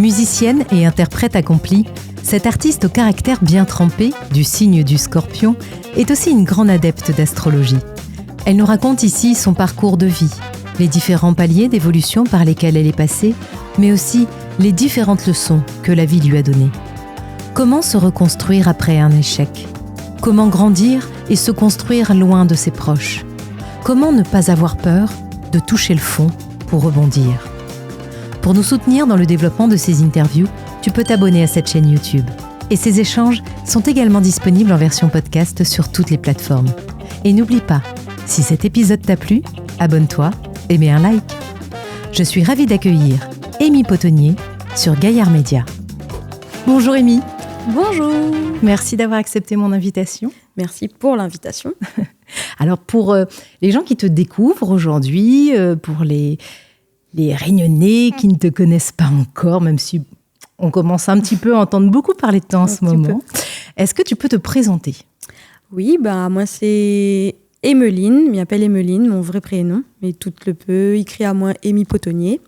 Musicienne et interprète accomplie, cette artiste au caractère bien trempé, du signe du Scorpion, est aussi une grande adepte d'astrologie. Elle nous raconte ici son parcours de vie, les différents paliers d'évolution par lesquels elle est passée, mais aussi les différentes leçons que la vie lui a données. Comment se reconstruire après un échec ? Comment grandir et se construire loin de ses proches ? Comment ne pas avoir peur de toucher le fond pour rebondir ? Pour nous soutenir dans le développement de ces interviews, tu peux t'abonner à cette chaîne YouTube. Et ces échanges sont également disponibles en version podcast sur toutes les plateformes. Et n'oublie pas, si cet épisode t'a plu, abonne-toi et mets un like. Je suis ravie d'accueillir Amy Potonnier sur Gaillard Média. Bonjour Amy. Bonjour. Merci d'avoir accepté mon invitation. Merci pour l'invitation. Alors pour les gens qui te découvrent aujourd'hui, pour les Réunionnais qui ne te connaissent pas encore, même si on commence un petit peu à entendre beaucoup parler de toi en ce moment, est-ce que tu peux te présenter ? Oui, moi c'est Emeline, je m'appelle Emeline, mon vrai prénom, mais tout le peu écrit à moi Amy Potonnier.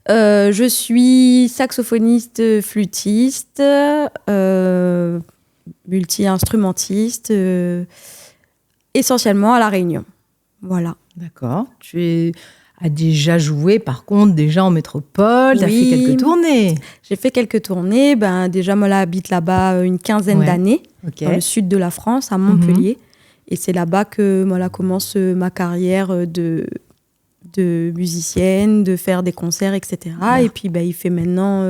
Je suis saxophoniste, flûtiste, multi-instrumentiste, essentiellement à La Réunion. Voilà. D'accord. Tu as déjà joué, par contre, déjà en métropole. Tu as fait quelques tournées. J'ai fait quelques tournées. Déjà, moi, j'habite là-bas une quinzaine d'années, dans le sud de la France, à Montpellier. Et c'est là-bas que moi, commence ma carrière de musicienne, de faire des concerts, etc. Ouais. Et puis, il fait maintenant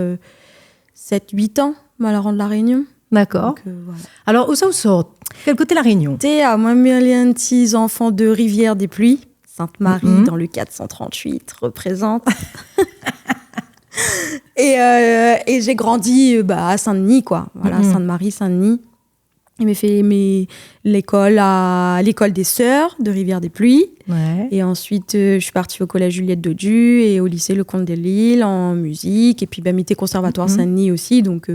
7-8 ans, Malaran de La Réunion. D'accord. Donc, voilà. Alors, où ça sort ? Quel côté La Réunion ? T'es à moi, un petit enfant de Rivière des Pluies, Sainte-Marie, dans le 438, représente. et j'ai grandi à Saint-Denis, quoi. Voilà, Sainte-Marie, Saint-Denis. J'ai fait l'école à l'école des Sœurs de Rivière-des-Pluies. Ouais. Et ensuite, je suis partie au collège Juliette Dodu et au lycée Le Comte de Lille en musique. Et puis, m'était conservatoire Saint-Denis aussi. Donc,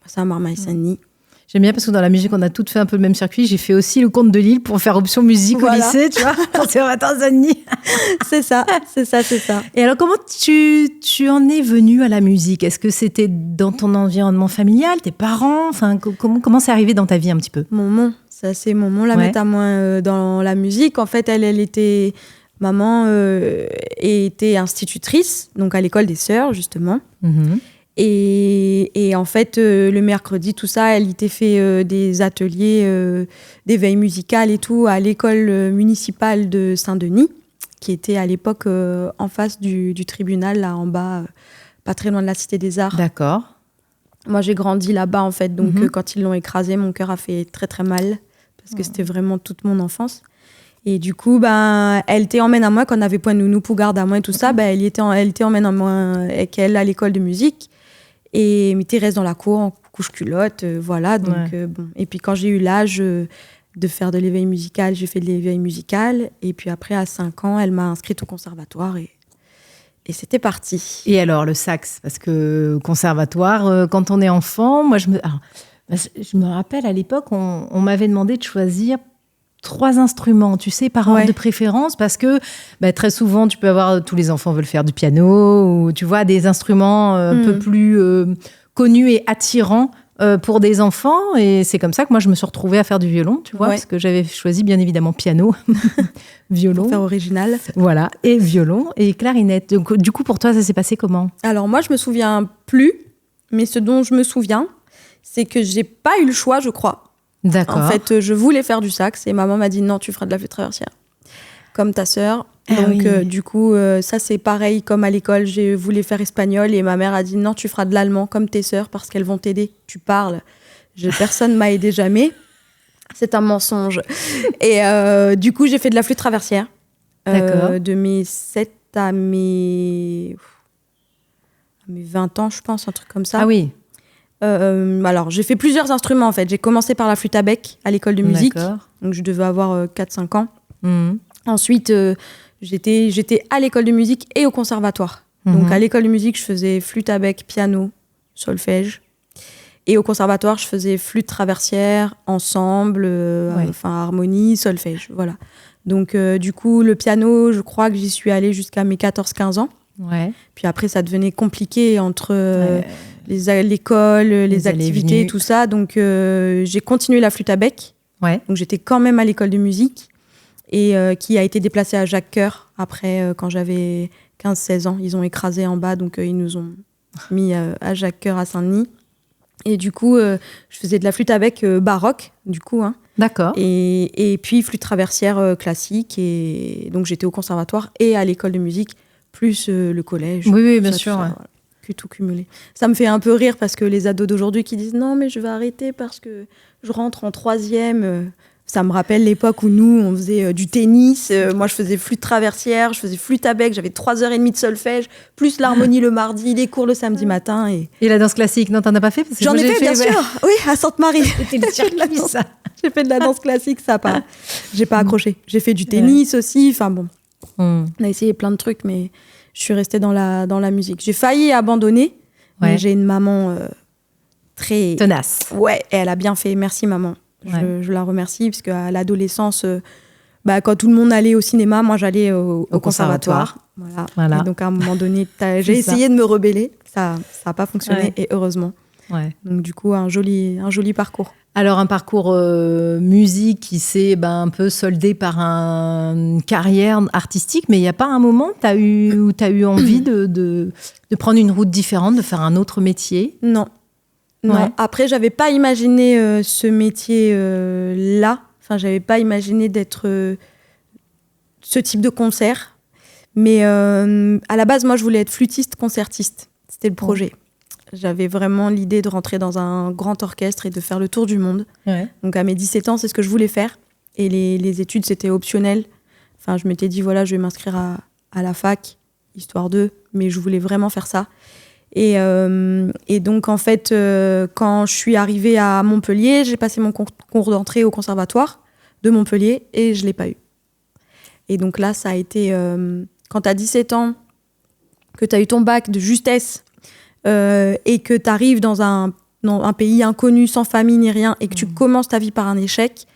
ça, Marmaille Saint-Denis. J'aime bien parce que dans la musique, on a toutes fait un peu le même circuit. J'ai fait aussi le Comte de Lille pour faire option musique au lycée, tu vois, conservatoire Saint-Denis. C'est ça. Et alors, comment tu en es venue à la musique ? Est-ce que c'était dans ton environnement familial, tes parents ? Enfin, comment c'est arrivé dans ta vie un petit peu ? Maman, ça c'est maman, la mettre à moi dans la musique. En fait, elle était... Maman était institutrice, donc à l'école des Sœurs, justement. Et en fait, le mercredi, tout ça, elle était fait des ateliers d'éveil musical et tout à l'école municipale de Saint-Denis, qui était à l'époque en face du tribunal, là en bas, pas très loin de la Cité des Arts. D'accord. Moi, j'ai grandi là-bas, en fait. Donc, quand ils l'ont écrasé, mon cœur a fait très, très mal, parce que c'était vraiment toute mon enfance. Et du coup, elle était emmène à moi, quand on avait point de nounou pour garde à moi et tout ça, elle était emmène à moi avec elle à l'école de musique. Et Mité reste dans la cour en couche-culotte, voilà. Donc, bon. Et puis quand j'ai eu l'âge de faire de l'éveil musical, j'ai fait de l'éveil musical. Et puis après, à 5 ans, elle m'a inscrite au conservatoire et c'était parti. Et alors, le sax ? Parce que au conservatoire, quand on est enfant, moi, je me rappelle à l'époque, on m'avait demandé de choisir 3 instruments, tu sais, par ordre de préférence, parce que très souvent, tu peux avoir, tous les enfants veulent faire du piano, ou tu vois, des instruments un peu plus connus et attirants pour des enfants. Et c'est comme ça que moi, je me suis retrouvée à faire du violon, tu vois, parce que j'avais choisi, bien évidemment, piano, violon. Pour faire original. Voilà, et violon, et clarinette. Donc, du coup, pour toi, ça s'est passé comment ? Alors, moi, je me souviens plus, mais ce dont je me souviens, c'est que j'ai pas eu le choix, je crois. D'accord. En fait, je voulais faire du sax et maman m'a dit non, tu feras de la flûte traversière, comme ta sœur. Donc, du coup, ça c'est pareil comme à l'école, j'ai voulu faire espagnol et ma mère a dit non, tu feras de l'allemand comme tes sœurs parce qu'elles vont t'aider. Tu parles. Personne m'a aidé jamais. C'est un mensonge. Et du coup, j'ai fait de la flûte traversière. De mes 7 à mes 20 ans, je pense, un truc comme ça. Ah oui. Alors, j'ai fait plusieurs instruments en fait. J'ai commencé par la flûte à bec à l'école de musique. D'accord. Donc, je devais avoir 4-5 ans. Ensuite, j'étais à l'école de musique et au conservatoire. Donc, à l'école de musique, je faisais flûte à bec, piano, solfège. Et au conservatoire, je faisais flûte traversière, ensemble, harmonie, solfège. Voilà. Donc, du coup, le piano, je crois que j'y suis allée jusqu'à mes 14-15 ans. Ouais. Puis après, ça devenait compliqué entre l'école, les activités, tout ça. Donc, j'ai continué la flûte à bec. Ouais. Donc, j'étais quand même à l'école de musique et qui a été déplacée à Jacques-Cœur après, quand j'avais 15-16 ans. Ils ont écrasé en bas, donc ils nous ont mis à Jacques-Cœur à Saint-Denis. Et du coup, je faisais de la flûte à bec baroque, du coup. Hein. D'accord. Et puis, flûte traversière classique. Et donc, j'étais au conservatoire et à l'école de musique, plus le collège. Oui, bien sûr. Voilà. Tout cumulé. Ça me fait un peu rire parce que les ados d'aujourd'hui qui disent non mais je vais arrêter parce que je rentre en 3e, ça me rappelle l'époque où nous on faisait du tennis, moi je faisais flûte traversière, je faisais flûte à bec, j'avais 3h30 de solfège, plus l'harmonie le mardi, les cours le samedi matin. Et la danse classique, non t'en as pas fait parce que j'en ai fait bien sûr, oui, à Sainte-Marie. C'était le circuit ça. J'ai fait de la danse classique, ça pas. J'ai pas accroché. J'ai fait du tennis aussi, enfin bon. On a essayé plein de trucs mais je suis restée dans la musique. J'ai failli abandonner, mais j'ai une maman très... tenace. Ouais, et elle a bien fait. Merci, maman. Ouais. Je la remercie, parce qu'à l'adolescence, quand tout le monde allait au cinéma, moi, j'allais au conservatoire. Voilà. Et donc, à un moment donné, j'ai essayé de me rebeller. Ça n'a pas fonctionné, et heureusement. Ouais. Donc, du coup, un joli parcours. Alors, un parcours musique qui s'est un peu soldé par une carrière artistique, mais il n'y a pas un moment où tu as eu envie de prendre une route différente, de faire un autre métier ? Non. Non. Après, je n'avais pas imaginé ce métier-là. Enfin, je n'avais pas imaginé d'être ce type de concert. Mais à la base, moi, je voulais être flûtiste-concertiste. C'était le projet. J'avais vraiment l'idée de rentrer dans un grand orchestre et de faire le tour du monde. Ouais. Donc à mes 17 ans, c'est ce que je voulais faire. Et les études, c'était optionnel. Enfin, je m'étais dit, voilà, je vais m'inscrire à la fac, histoire d'eux. Mais je voulais vraiment faire ça. Et donc, en fait, quand je suis arrivée à Montpellier, j'ai passé mon concours d'entrée au conservatoire de Montpellier et je ne l'ai pas eu. Et donc là, ça a été... quand tu as 17 ans, que tu as eu ton bac de justesse, et que tu arrives dans un pays inconnu, sans famille ni rien, et que tu commences ta vie par un échec,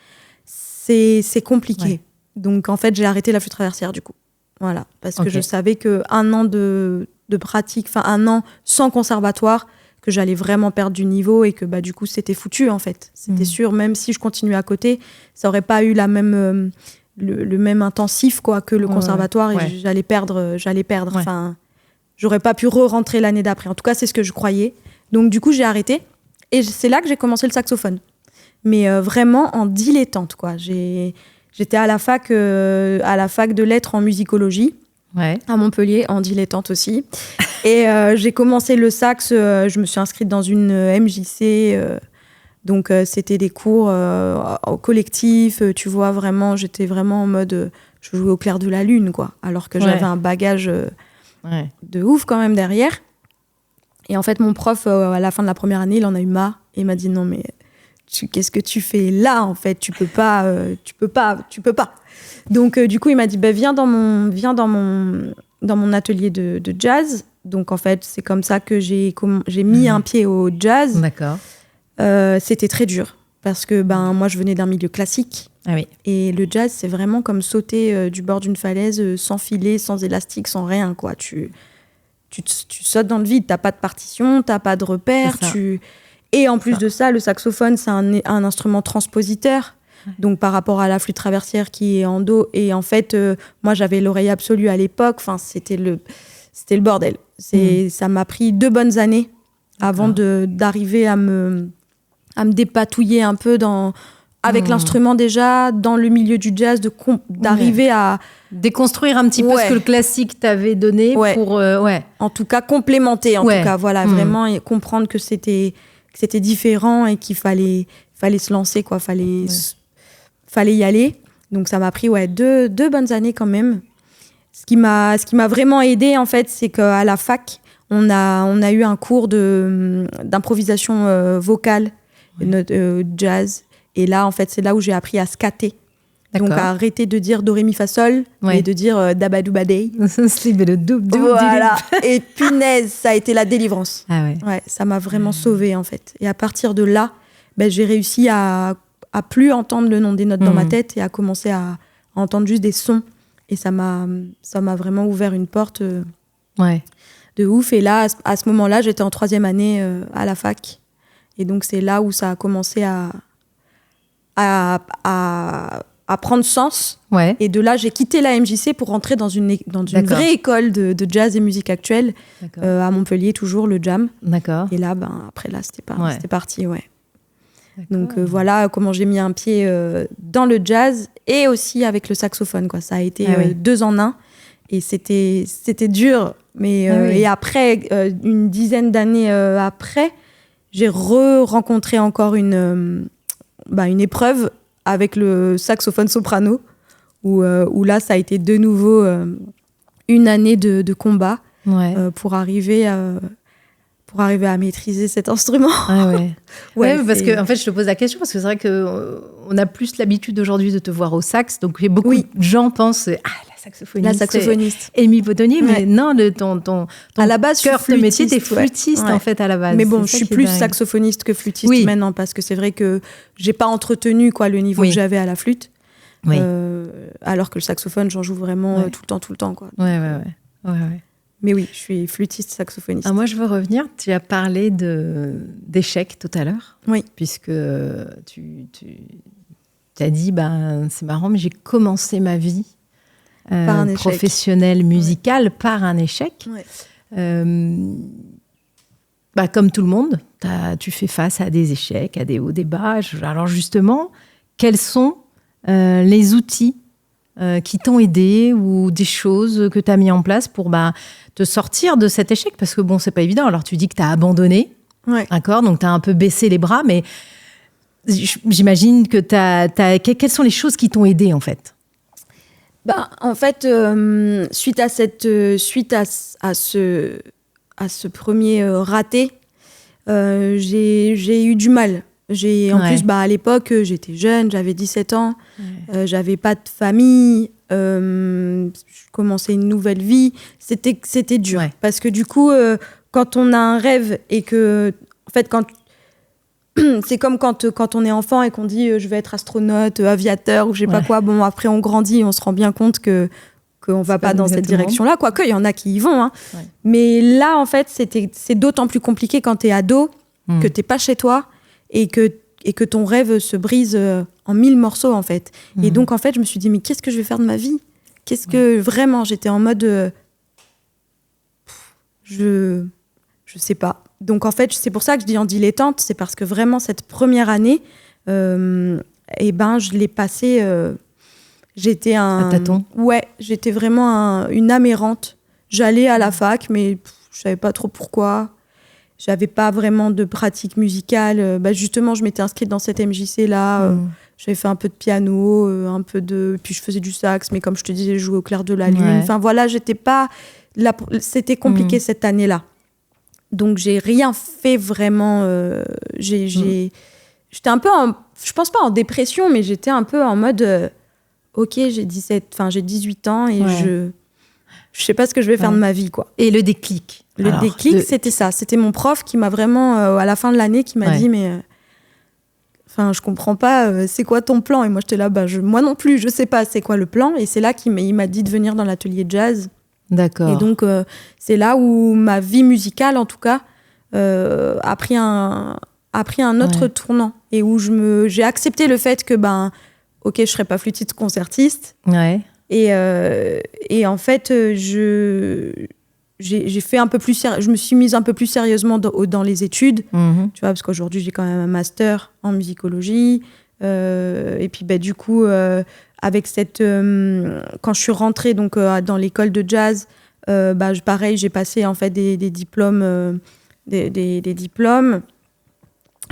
c'est compliqué. Ouais. Donc, en fait, j'ai arrêté la flûte traversière, du coup. Voilà. Parce que je savais qu'un an de pratique, enfin un an sans conservatoire, que j'allais vraiment perdre du niveau et que du coup, c'était foutu, en fait. C'était sûr, même si je continuais à côté, ça n'aurait pas eu la même, le même intensif quoi, que le conservatoire et j'allais perdre. Ouais. Enfin, j'aurais pas pu re-rentrer l'année d'après. En tout cas, c'est ce que je croyais. Donc, du coup, j'ai arrêté. Et c'est là que j'ai commencé le saxophone. Mais vraiment en dilettante, quoi. J'étais à la fac de lettres en musicologie, à Montpellier, en dilettante aussi. Et j'ai commencé le sax, je me suis inscrite dans une MJC. Donc, c'était des cours au collectif. Tu vois, vraiment, j'étais vraiment en mode... je jouais au clair de la lune, quoi. Alors que j'avais un bagage... de ouf quand même derrière. Et en fait, mon prof, à la fin de la première année, il en a eu marre et il m'a dit non mais qu'est-ce que tu fais là en fait, tu peux pas. Donc du coup, il m'a dit viens dans mon atelier de jazz. Donc en fait, c'est comme ça que j'ai mis un pied au jazz. D'accord. C'était très dur parce que moi je venais d'un milieu classique. Ah oui. Et le jazz, c'est vraiment comme sauter du bord d'une falaise sans filet, sans élastique, sans rien, quoi. Tu sautes dans le vide, t'as pas de partition, t'as pas de repères. Et en plus de ça, le saxophone, c'est un instrument transpositeur. Ouais. Donc par rapport à la flûte traversière qui est en do. Et en fait, moi, j'avais l'oreille absolue à l'époque. Enfin, c'était le bordel. Ça m'a pris 2 bonnes années avant d'arriver à me dépatouiller un peu avec l'instrument déjà, dans le milieu du jazz, d'arriver à... déconstruire un petit peu ce que le classique t'avait donné pour... En tout cas, complémenter, tout cas, voilà, vraiment, et comprendre que c'était différent et qu'il fallait se lancer, quoi, fallait y aller. Donc, ça m'a pris, 2 bonnes années quand même. Ce qui m'a vraiment aidée, en fait, c'est qu'à la fac, on a eu un cours d'improvisation vocale, jazz. Et là, en fait, c'est là où j'ai appris à scatter. D'accord. Donc, à arrêter de dire do, ré, mi, fa, sol et de dire dabadou, badei. Voilà. Et punaise, ça a été la délivrance. Ah ouais. Ça m'a vraiment sauvée, en fait. Et à partir de là, j'ai réussi à plus entendre le nom des notes dans ma tête et à commencer à entendre juste des sons. Et ça m'a vraiment ouvert une porte Ouais. De ouf. Et là, à ce moment-là, j'étais en 3e année à la fac. Et donc, c'est là où ça a commencé à prendre sens. Ouais. Et de là, j'ai quitté la MJC pour rentrer dans une vraie école de jazz et musique actuelle, à Montpellier, toujours, le Jam. D'accord. Et là, après, là, c'était parti, ouais. Donc voilà comment j'ai mis un pied dans le jazz et aussi avec le saxophone, quoi. Ça a été 2 en 1 et c'était dur. Mais, et après, une dizaine d'années après, j'ai rencontré encore une épreuve avec le saxophone soprano où là, ça a été de nouveau une année de combat pour arriver à maîtriser cet instrument. Parce que en fait, je te pose la question parce que c'est vrai qu'on a plus l'habitude aujourd'hui de te voir au sax. Donc, beaucoup de gens pensent la saxophoniste. Amy Potonnier, mais non, ton à la base, cœur de métier, t'es flûtiste en fait à la base. Mais bon, je suis plus saxophoniste que flûtiste maintenant parce que c'est vrai que j'ai pas entretenu le niveau que j'avais à la flûte. Alors que le saxophone, j'en joue vraiment tout le temps, quoi. Mais oui, je suis flûtiste saxophoniste. Alors moi, je veux revenir. Tu as parlé d'échecs tout à l'heure. Oui. Puisque tu as dit, c'est marrant, mais j'ai commencé ma vie professionnelle musicale par un échec. Comme tout le monde, tu fais face à des échecs, à des hauts, des bas. Alors justement, quels sont les outils qui t'ont aidé ou des choses que tu as mis en place pour te sortir de cet échec? Parce que c'est pas évident. Alors, tu dis que tu as abandonné, d'accord? Donc, tu as un peu baissé les bras, mais j'imagine que quelles sont les choses qui t'ont aidé, en fait? En fait, suite à ce premier raté, j'ai eu du mal. En plus, à l'époque, j'étais jeune, j'avais 17 ans, j'avais pas de famille, je commençais une nouvelle vie. C'était dur. Parce que du coup, quand on a un rêve et que... En fait, c'est comme quand on est enfant et qu'on dit je vais être astronaute, aviateur ou je sais pas quoi. Bon, après, on grandit, on se rend bien compte qu'on va pas dans cette direction-là. Quoique, il y en a qui y vont. Hein. Mais là, en fait, c'est d'autant plus compliqué quand t'es ado, que t'es pas chez toi et que ton rêve se brise en 1000 morceaux, en fait. Et donc, en fait, je me suis dit, mais qu'est-ce que je vais faire de ma vie ? Qu'est-ce que... Vraiment, j'étais en mode... je sais pas. Donc, en fait, c'est pour ça que je dis en dilettante, c'est parce que vraiment, cette première année, je l'ai passée... j'étais un... À tâtons. Ouais, j'étais vraiment une âme errante. J'allais à la fac, mais je savais pas trop pourquoi. J'avais pas vraiment de pratique musicale. Justement, je m'étais inscrite dans cette MJC-là. J'avais fait un peu de piano, puis je faisais du sax, mais comme je te disais, je jouais au clair de la lune. Enfin voilà, j'étais pas... C'était compliqué cette année-là. Donc, j'ai rien fait vraiment. J'étais un peu je pense pas en dépression, mais j'étais un peu en mode... ok, j'ai 18 ans et je sais pas ce que je vais faire de ma vie, quoi. Et le déclic? Le déclic, c'était ça. C'était mon prof qui m'a vraiment, à la fin de l'année, qui m'a dit, mais... je comprends pas, c'est quoi ton plan? Et moi, j'étais là, moi non plus, je sais pas c'est quoi le plan. Et c'est là qu'il m'a dit de venir dans l'atelier de jazz. D'accord. Et donc, c'est là où ma vie musicale, en tout cas, a pris un autre tournant. Et où j'ai accepté le fait que, ok, je serais pas flûtiste concertiste. Ouais. Et en fait, j'ai fait un peu plus je me suis mise un peu plus sérieusement dans les études, tu vois, parce qu'aujourd'hui j'ai quand même un master en musicologie, et puis du coup avec quand je suis rentrée donc dans l'école de jazz, pareil, j'ai passé en fait des diplômes, des diplômes.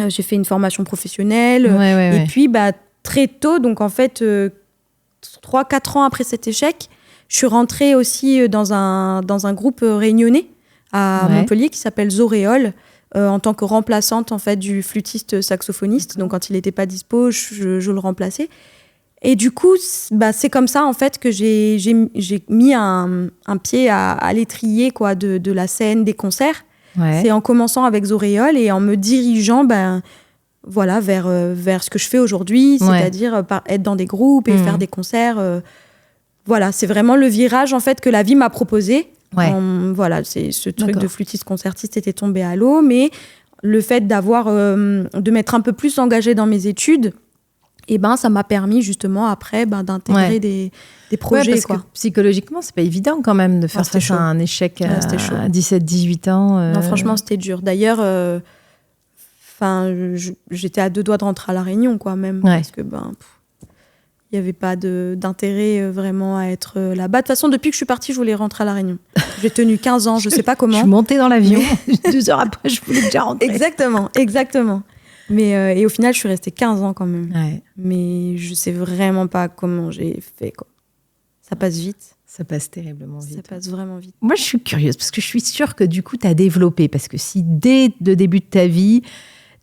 J'ai fait une formation professionnelle, et puis très tôt, donc en fait 3-4 ans après cet échec, je suis rentrée aussi dans un groupe réunionnais à Montpellier qui s'appelle Zoréole, en tant que remplaçante en fait du flûtiste saxophoniste. Donc quand il n'était pas dispo, je le remplaçais. Et du coup, c'est comme ça en fait que j'ai mis un pied à l'étrier, quoi, de la scène, des concerts. C'est en commençant avec Zoréole et en me dirigeant vers ce que je fais aujourd'hui, c'est-à-dire être dans des groupes et faire des concerts. Voilà, c'est vraiment le virage en fait que la vie m'a proposé Voilà, c'est ce truc de flûtiste-concertiste était tombé à l'eau, mais le fait de m'être un peu plus engagée dans mes études, ça m'a permis justement après d'intégrer des projets. Parce que psychologiquement, c'est pas évident quand même de faire face à un échec à 17-18 ans. Non, franchement, c'était dur. D'ailleurs, j'étais à 2 doigts de rentrer à La Réunion, quoi, même. Parce que il n'y avait pas d'intérêt vraiment à être là-bas. De toute façon, depuis que je suis partie, je voulais rentrer à La Réunion. J'ai tenu 15 ans, je ne sais pas comment. Je suis montée dans l'avion, 2 heures après, je voulais déjà rentrer. Exactement. Mais, et au final, je suis restée 15 ans quand même. Ouais. Mais je ne sais vraiment pas comment j'ai fait, quoi. Ça passe vite. Ça passe terriblement vite. Ça passe vraiment vite. Moi, je suis curieuse, parce que je suis sûre que du coup, tu as développé. Parce que si dès le début de ta vie,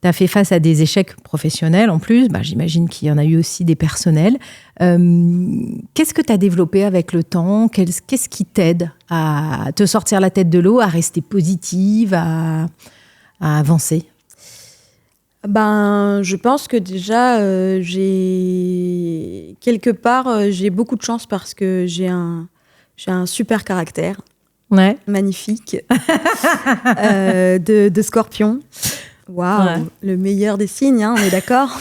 tu as fait face à des échecs professionnels en plus, j'imagine qu'il y en a eu aussi des personnels. Qu'est-ce que tu as développé avec le temps ? Qu'est-ce qui t'aide à te sortir la tête de l'eau, à rester positive, à avancer ? Je pense que déjà, j'ai beaucoup de chance parce que j'ai un super caractère. Ouais. Magnifique. de Scorpion. Waouh, le meilleur des signes, on est d'accord.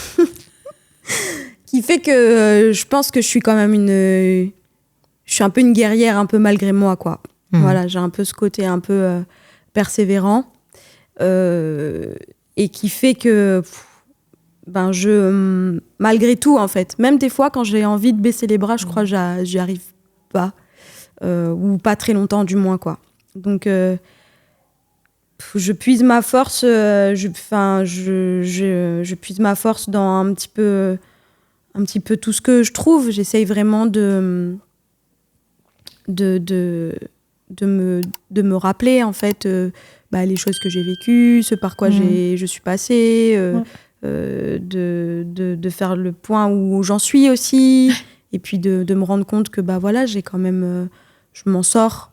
Qui fait que je pense que je suis quand même je suis un peu une guerrière, un peu malgré moi, quoi. Voilà, j'ai un peu ce côté un peu persévérant. Et qui fait que malgré tout, en fait, même des fois quand j'ai envie de baisser les bras, je crois que j'y arrive pas, ou pas très longtemps du moins, quoi. Donc je puise ma force, je puise ma force dans un petit peu tout ce que je trouve. J'essaye vraiment de me rappeler, en fait, les choses que j'ai vécues, ce par quoi je suis passée, de faire le point où j'en suis aussi, et puis de me rendre compte que j'ai quand même, je m'en sors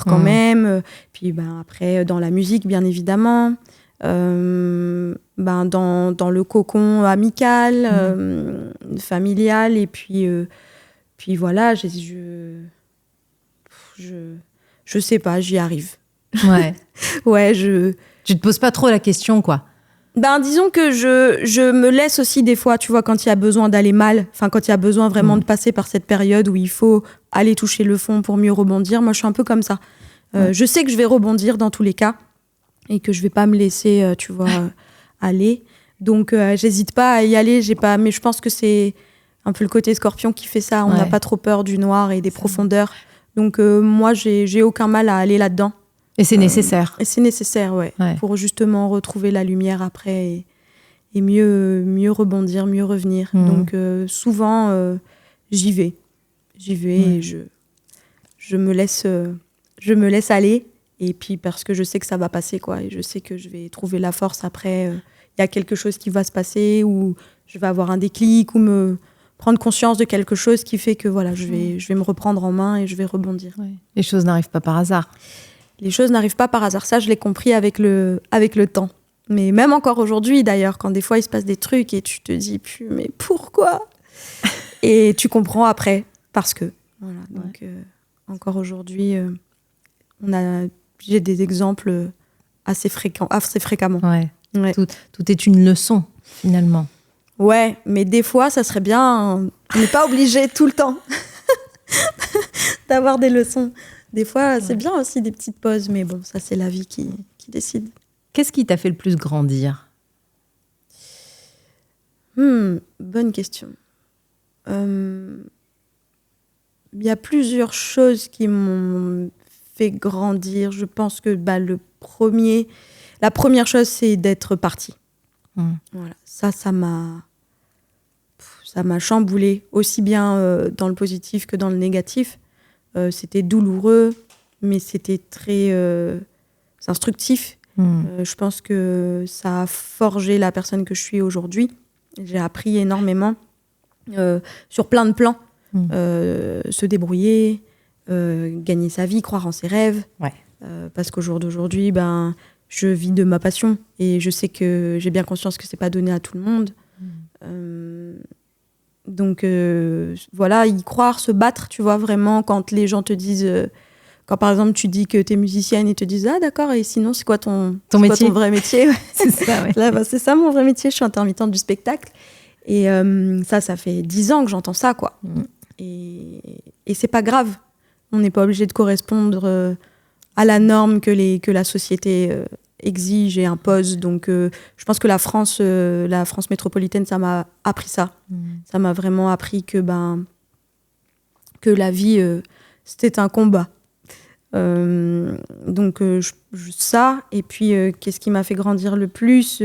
quand même. Puis après, dans la musique, bien évidemment, dans le cocon amical, familial, et puis voilà, je sais pas, j'y arrive. Ouais. Ouais, Tu te poses pas trop la question, quoi. Disons que je me laisse aussi des fois, tu vois, quand il y a besoin d'aller mal, quand il y a besoin vraiment de passer par cette période où il faut aller toucher le fond pour mieux rebondir. Moi, je suis un peu comme ça. Je sais que je vais rebondir dans tous les cas et que je vais pas me laisser, tu vois, aller. Donc, j'hésite pas à y aller. Mais je pense que c'est un peu le côté Scorpion qui fait ça. On n'a pas trop peur du noir et des profondeurs. Donc, moi, j'ai aucun mal à aller là-dedans. Et c'est nécessaire. Et c'est nécessaire, ouais, pour justement retrouver la lumière après et mieux rebondir, mieux revenir. Donc souvent, j'y vais et je me laisse aller. Et puis parce que je sais que ça va passer, quoi. Et je sais que je vais trouver la force après. Il y a quelque chose qui va se passer ou je vais avoir un déclic ou me prendre conscience de quelque chose qui fait que voilà, je vais me reprendre en main et je vais rebondir. Ouais. Les choses n'arrivent pas par hasard. Les choses n'arrivent pas par hasard. Ça, je l'ai compris avec le temps. Mais même encore aujourd'hui, d'ailleurs, quand des fois, il se passe des trucs et tu te dis, mais pourquoi ? Et tu comprends parce que. Voilà. Donc, encore aujourd'hui, j'ai des exemples assez fréquemment. Ouais. Ouais. Tout est une leçon, finalement. Ouais, mais des fois, ça serait bien. On n'est pas obligé tout le temps d'avoir des leçons. Des fois, c'est bien aussi des petites pauses, mais bon, ça, c'est la vie qui décide. Qu'est-ce qui t'a fait le plus grandir ? Bonne question. Il y a plusieurs choses qui m'ont fait grandir. Je pense que la première chose, c'est d'être partie. Voilà. Ça m'a chamboulée, aussi bien dans le positif que dans le négatif. C'était douloureux, mais c'était très instructif. Je pense que ça a forgé la personne que je suis aujourd'hui. J'ai appris énormément sur plein de plans. Se débrouiller, gagner sa vie, croire en ses rêves. Ouais. Parce qu'au jour d'aujourd'hui, je vis de ma passion et je sais que j'ai bien conscience que c'est pas donné à tout le monde. Donc voilà, y croire, se battre, tu vois, vraiment, quand les gens te disent quand par exemple tu dis que t'es musicienne, ils te disent ah d'accord, et sinon c'est quoi ton métier, ton vrai métier? C'est ça, ouais. Là, c'est ça mon vrai métier, je suis intermittente du spectacle. Et ça fait 10 ans que j'entends ça, quoi. Et c'est pas grave. On n'est pas obligé de correspondre à la norme que la société exige et impose. Donc, je pense que la France métropolitaine, ça m'a appris ça. Ça m'a vraiment appris que la vie, c'était un combat. Donc, ça. Et puis, qu'est-ce qui m'a fait grandir le plus?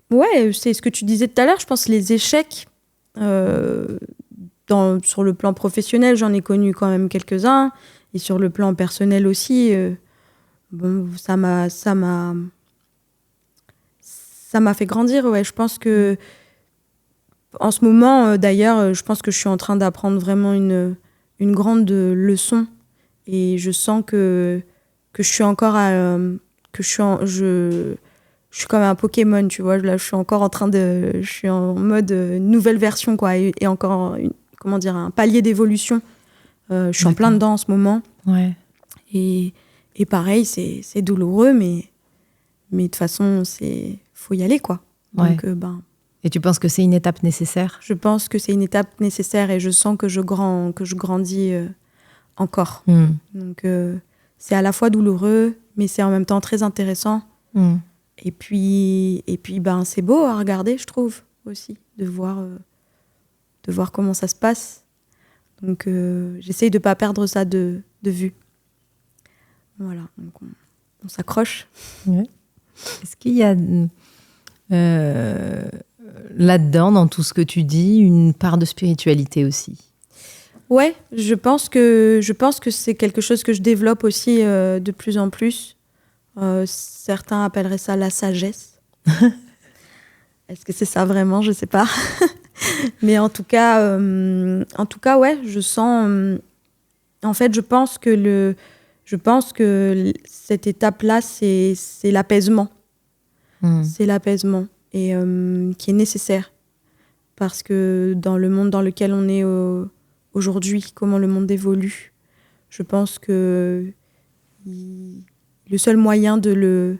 Ouais, c'est ce que tu disais tout à l'heure. Je pense les échecs, sur le plan professionnel, j'en ai connu quand même quelques-uns. Et sur le plan personnel aussi, ça m'a fait grandir. Ouais, je pense que, en ce moment, d'ailleurs, je pense que je suis en train d'apprendre vraiment une grande leçon. Et je sens que je suis encore je suis comme un Pokémon, tu vois. Là, je suis encore je suis en mode nouvelle version, quoi. Et encore, un palier d'évolution. Je suis en plein dedans en ce moment. Ouais. Et pareil, c'est douloureux, mais de toute façon, faut y aller, quoi. Donc, ouais. Et tu penses que c'est une étape nécessaire? Je pense que c'est une étape nécessaire et je sens que je grandis encore. Donc, c'est à la fois douloureux, mais c'est en même temps très intéressant. Et puis c'est beau à regarder, je trouve, aussi, de voir comment ça se passe. Donc, j'essaye de ne pas perdre ça de vue. Voilà, donc on s'accroche. Ouais. Est-ce qu'il y a là-dedans, dans tout ce que tu dis, une part de spiritualité aussi? Ouais, je pense que c'est quelque chose que je développe aussi de plus en plus. Certains appelleraient ça la sagesse. Est-ce que c'est ça vraiment? Je sais pas. Mais en tout cas, ouais, je sens. En fait, je pense que cette étape-là, c'est l'apaisement. C'est l'apaisement et qui est nécessaire parce que dans le monde dans lequel on est aujourd'hui, comment le monde évolue, je pense que le seul moyen d'y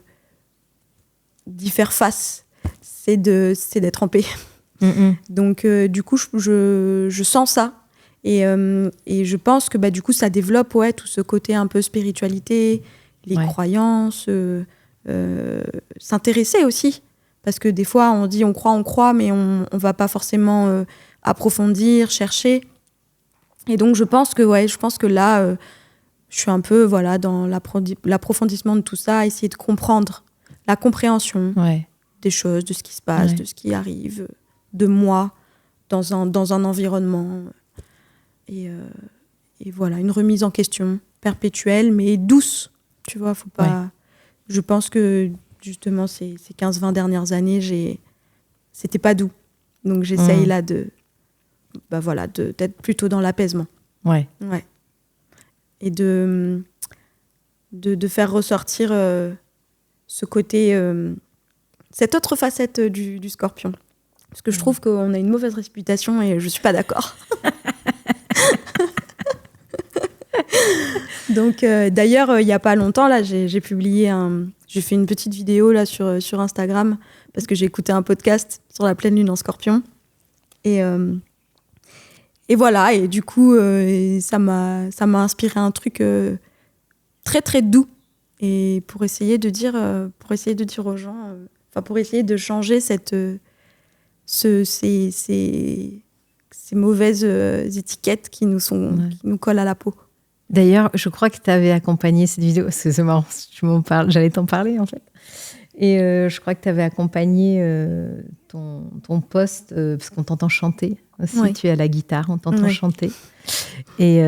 faire face, c'est d'être en paix. Donc, du coup, je sens ça. Et je pense que du coup, ça développe tout ce côté un peu spiritualité, les croyances, s'intéresser aussi. Parce que des fois, on dit on croit, mais on ne va pas forcément approfondir, chercher. Et donc, je pense que là, je suis un peu dans l'approfondissement de tout ça, essayer de comprendre la compréhension des choses, de ce qui se passe, de ce qui arrive, de moi, dans un environnement. Et voilà, une remise en question perpétuelle, mais douce. Tu vois, faut pas... Ouais. Je pense que, justement, ces 15-20 dernières années, c'était pas doux. Donc, j'essaye là d'être plutôt dans l'apaisement. Ouais. Et de faire ressortir ce côté... cette autre facette du scorpion. Parce que je trouve qu'on a une mauvaise réputation et je suis pas d'accord. Donc, d'ailleurs, il y a pas longtemps, là, j'ai publié j'ai fait une petite vidéo là sur Instagram parce que j'ai écouté un podcast sur la pleine lune en Scorpion. Et voilà. Et du coup, ça m'a inspiré un truc très très doux. Et pour essayer de dire aux gens, pour essayer de changer ces mauvaises étiquettes qui nous collent à la peau. D'ailleurs, je crois que tu avais accompagné cette vidéo, parce que c'est marrant, tu m'en parles, j'allais t'en parler en fait. Et je crois que tu avais accompagné ton post, parce qu'on t'entend chanter aussi, tu es à la guitare, on t'entend chanter. Et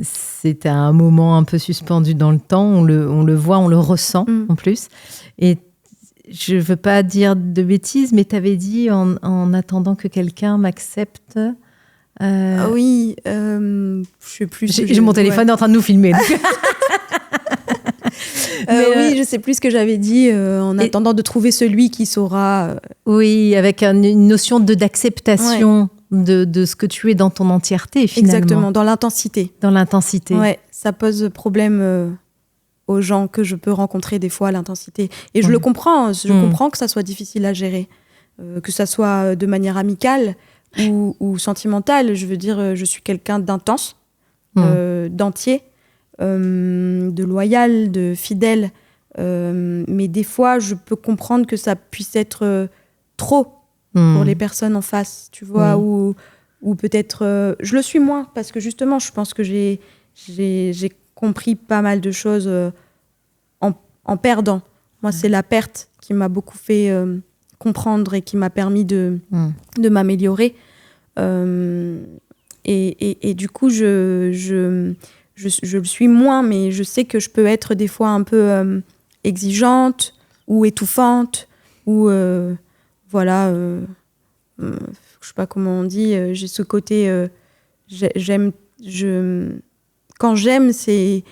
c'était un moment un peu suspendu dans le temps, on le voit, on le ressent en plus. Et je ne veux pas dire de bêtises, mais tu avais dit en attendant que quelqu'un m'accepte... oui, je sais plus. J'ai mon téléphone est en train de nous filmer. Oui, je sais plus ce que j'avais dit en attendant de trouver celui qui saura. Oui, avec une notion d'acceptation de ce que tu es dans ton entièreté, finalement. Exactement, dans l'intensité. Dans l'intensité. Ouais, ça pose problème aux gens que je peux rencontrer des fois, l'intensité. Et je le comprends, je comprends que ça soit difficile à gérer, que ça soit de manière amicale ou sentimentale. Je veux dire, je suis quelqu'un d'intense, d'entier, de loyal, de fidèle. Mais des fois, je peux comprendre que ça puisse être trop pour les personnes en face, tu vois, ou peut-être... je le suis moins, parce que justement, je pense que j'ai compris pas mal de choses en perdant. Moi, c'est la perte qui m'a beaucoup fait comprendre et qui m'a permis de m'améliorer. Et du coup, je le suis moins, mais je sais que je peux être des fois un peu exigeante ou étouffante ou voilà, je sais pas comment on dit, j'ai ce côté quand j'aime, c'est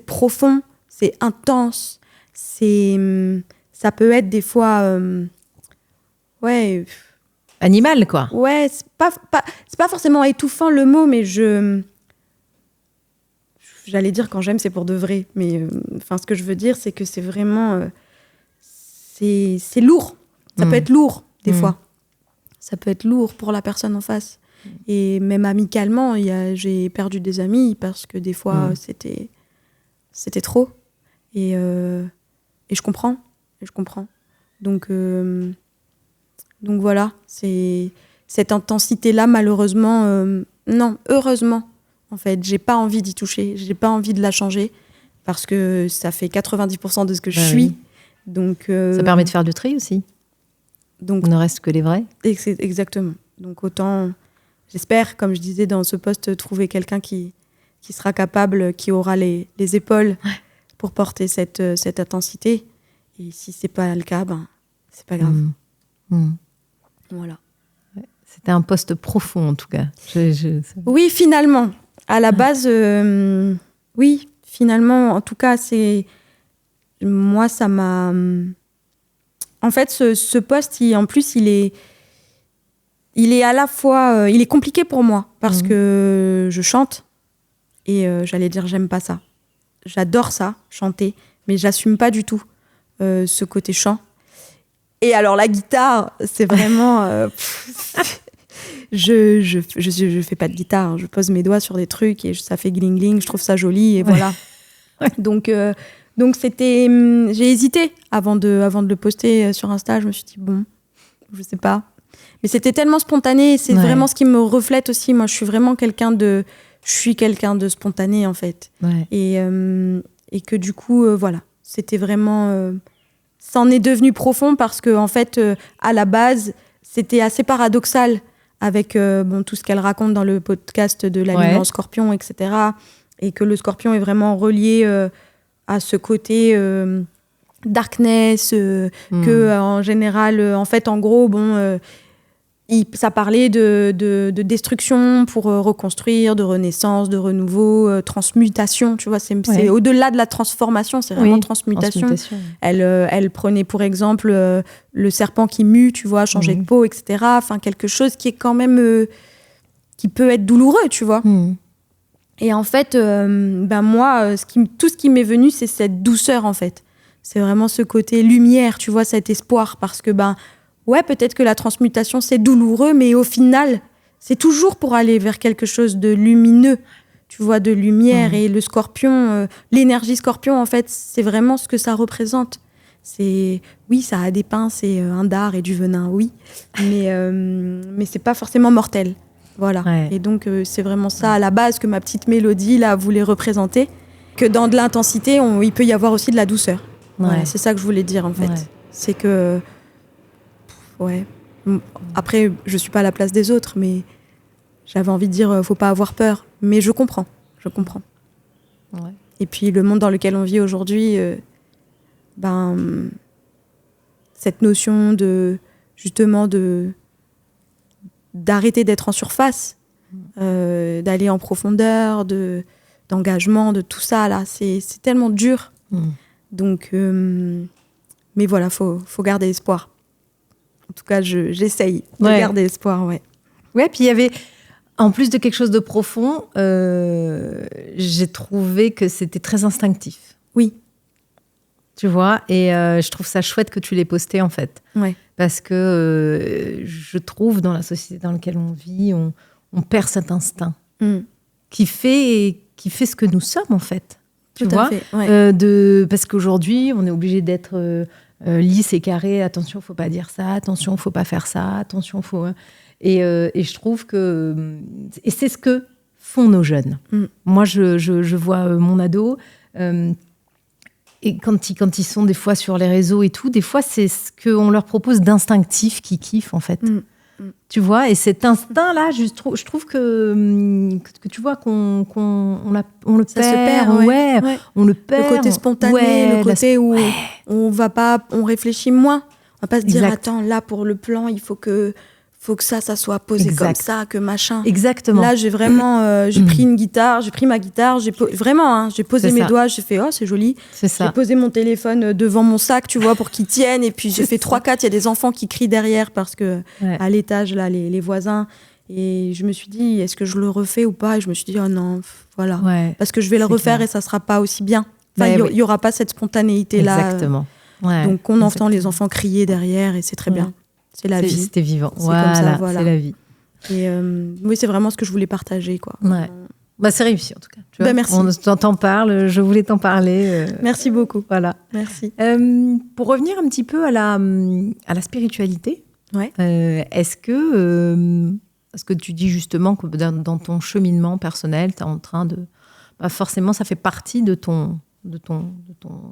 profond, c'est intense, ça peut être des fois ouais, animal, quoi. Ouais, c'est pas forcément étouffant le mot, mais j'allais dire quand j'aime, c'est pour de vrai. Mais ce que je veux dire, c'est que c'est vraiment... c'est lourd. Ça peut être lourd, des fois. Ça peut être lourd pour la personne en face. Et même amicalement, j'ai perdu des amis parce que des fois, c'était trop. Et je comprends. Donc voilà, c'est cette intensité-là, malheureusement... non, heureusement. En fait, j'ai pas envie d'y toucher, j'ai pas envie de la changer parce que ça fait 90% de ce que je suis. Donc, ça permet de faire du tri aussi. Donc, il ne reste que les vrais. Exactement. Donc autant, j'espère, comme je disais dans ce post, trouver quelqu'un qui sera capable, qui aura les épaules pour porter cette intensité. Et si c'est pas le cas, c'est pas grave. Voilà. C'était un post profond en tout cas. Oui, finalement. À la base, oui, finalement, en tout cas, moi, ça m'a... En fait, ce post, en plus, il est à la fois... il est compliqué pour moi, parce que je chante, et j'allais dire, j'aime pas ça. J'adore ça, chanter, mais j'assume pas du tout ce côté chant. Et alors, la guitare, c'est vraiment... Je fais pas de guitare, je pose mes doigts sur des trucs et ça fait gling gling, je trouve ça joli et voilà. Donc c'était, j'ai hésité avant de le poster sur Insta. Je me suis dit bon, je sais pas, mais c'était tellement spontané. C'est vraiment ce qui me reflète aussi. Moi, je suis vraiment quelqu'un de spontané en fait. Et que du coup voilà, c'était vraiment, ça en est devenu profond parce que en fait à la base c'était assez paradoxal. Avec tout ce qu'elle raconte dans le podcast de la lune en scorpion, etc. Et que le scorpion est vraiment relié à ce côté darkness, que en général, en fait, en gros, ça parlait de destruction pour reconstruire, de renaissance, de renouveau, transmutation, tu vois, c'est au-delà de la transformation, c'est vraiment transmutation. Elle prenait pour exemple le serpent qui mue, tu vois, changer de peau, etc. Enfin, quelque chose qui est quand même... qui peut être douloureux, tu vois. Et en fait, moi, tout ce qui m'est venu, c'est cette douceur, en fait. C'est vraiment ce côté lumière, tu vois, cet espoir, parce que, ouais, peut-être que la transmutation, c'est douloureux, mais au final, c'est toujours pour aller vers quelque chose de lumineux, tu vois, de lumière. Et le scorpion, l'énergie scorpion, en fait, c'est vraiment ce que ça représente. Oui, ça a des pinces et un dard et du venin, oui, mais c'est pas forcément mortel. Voilà. Et donc, c'est vraiment ça, à la base, que ma petite mélodie, là, voulait représenter. Que dans de l'intensité, il peut y avoir aussi de la douceur. Voilà, c'est ça que je voulais dire, en fait. C'est que... Ouais. Après, je suis pas à la place des autres, mais j'avais envie de dire, faut pas avoir peur. Mais je comprends. Et puis, le monde dans lequel on vit aujourd'hui, cette notion justement d'arrêter d'être en surface, d'aller en profondeur, d'engagement, de tout ça, là, c'est tellement dur. Donc, mais voilà, faut garder espoir. En tout cas, j'essaye de garder espoir, ouais. Ouais, puis il y avait, en plus de quelque chose de profond, j'ai trouvé que c'était très instinctif. Oui. Tu vois, et je trouve ça chouette que tu l'aies posté, en fait. Ouais. Parce que je trouve, dans la société dans laquelle on vit, on perd cet instinct qui fait ce que nous sommes, en fait. Tu vois, parce qu'aujourd'hui, on est obligé d'être lisse et carré. Attention, faut pas dire ça. Attention, faut pas faire ça. Attention, faut... Et je trouve que... Et c'est ce que font nos jeunes. Moi, je vois mon ado... et quand ils sont des fois sur les réseaux et tout, des fois, c'est ce qu'on leur propose d'instinctif qu'ils kiffent, en fait. Tu vois, et cet instinct-là, je trouve que tu vois qu'on le ça se perd. On le perd. Le côté spontané, le côté où on réfléchit moins. On va pas se dire, attends, là, pour le plan, il faut que ça soit posé comme ça, que machin. Exactement. Là, j'ai vraiment, j'ai pris ma guitare, j'ai posé mes doigts, j'ai fait, oh, c'est joli. C'est ça. J'ai posé mon téléphone devant mon sac, tu vois, pour qu'il tienne. Et puis, j'ai fait 3-4, il y a des enfants qui crient derrière parce que, à l'étage, là, les voisins. Et je me suis dit, est-ce que je le refais ou pas? Et je me suis dit, oh non, voilà. Ouais, parce que je vais le refaire clair. Et ça sera pas aussi bien. Enfin, il y aura pas cette spontanéité-là. Exactement. Ouais, donc, on entend les enfants crier derrière et c'est très bien. C'est la vie. C'était vivant. C'est comme ça, c'est la vie. Et oui, c'est vraiment ce que je voulais partager, quoi. Ouais. Bah, c'est réussi, en tout cas. Tu vois, merci. On t'en parle, je voulais t'en parler. Merci beaucoup. Voilà. Merci. Pour revenir un petit peu à la spiritualité, ouais. Est-ce que tu dis justement que dans ton cheminement personnel, tu es en train de... Bah forcément, ça fait partie de ton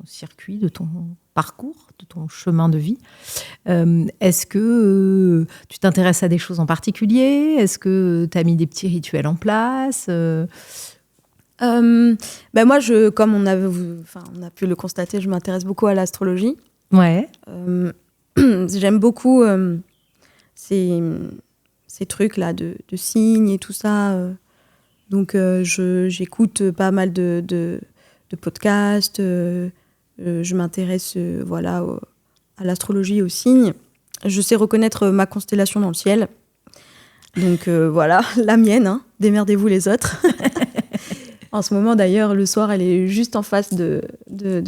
circuit, de ton parcours, de ton chemin de vie. Est-ce que tu t'intéresses à des choses en particulier? Est-ce que tu as mis des petits rituels en place? Moi, comme on a pu le constater, je m'intéresse beaucoup à l'astrologie. Ouais. J'aime beaucoup ces trucs-là de signes et tout ça. Donc, j'écoute pas mal de podcasts. Je m'intéresse à l'astrologie et aux signes. Je sais reconnaître ma constellation dans le ciel. Donc voilà, la mienne, hein. Démerdez-vous les autres. En ce moment d'ailleurs, le soir, elle est juste en face de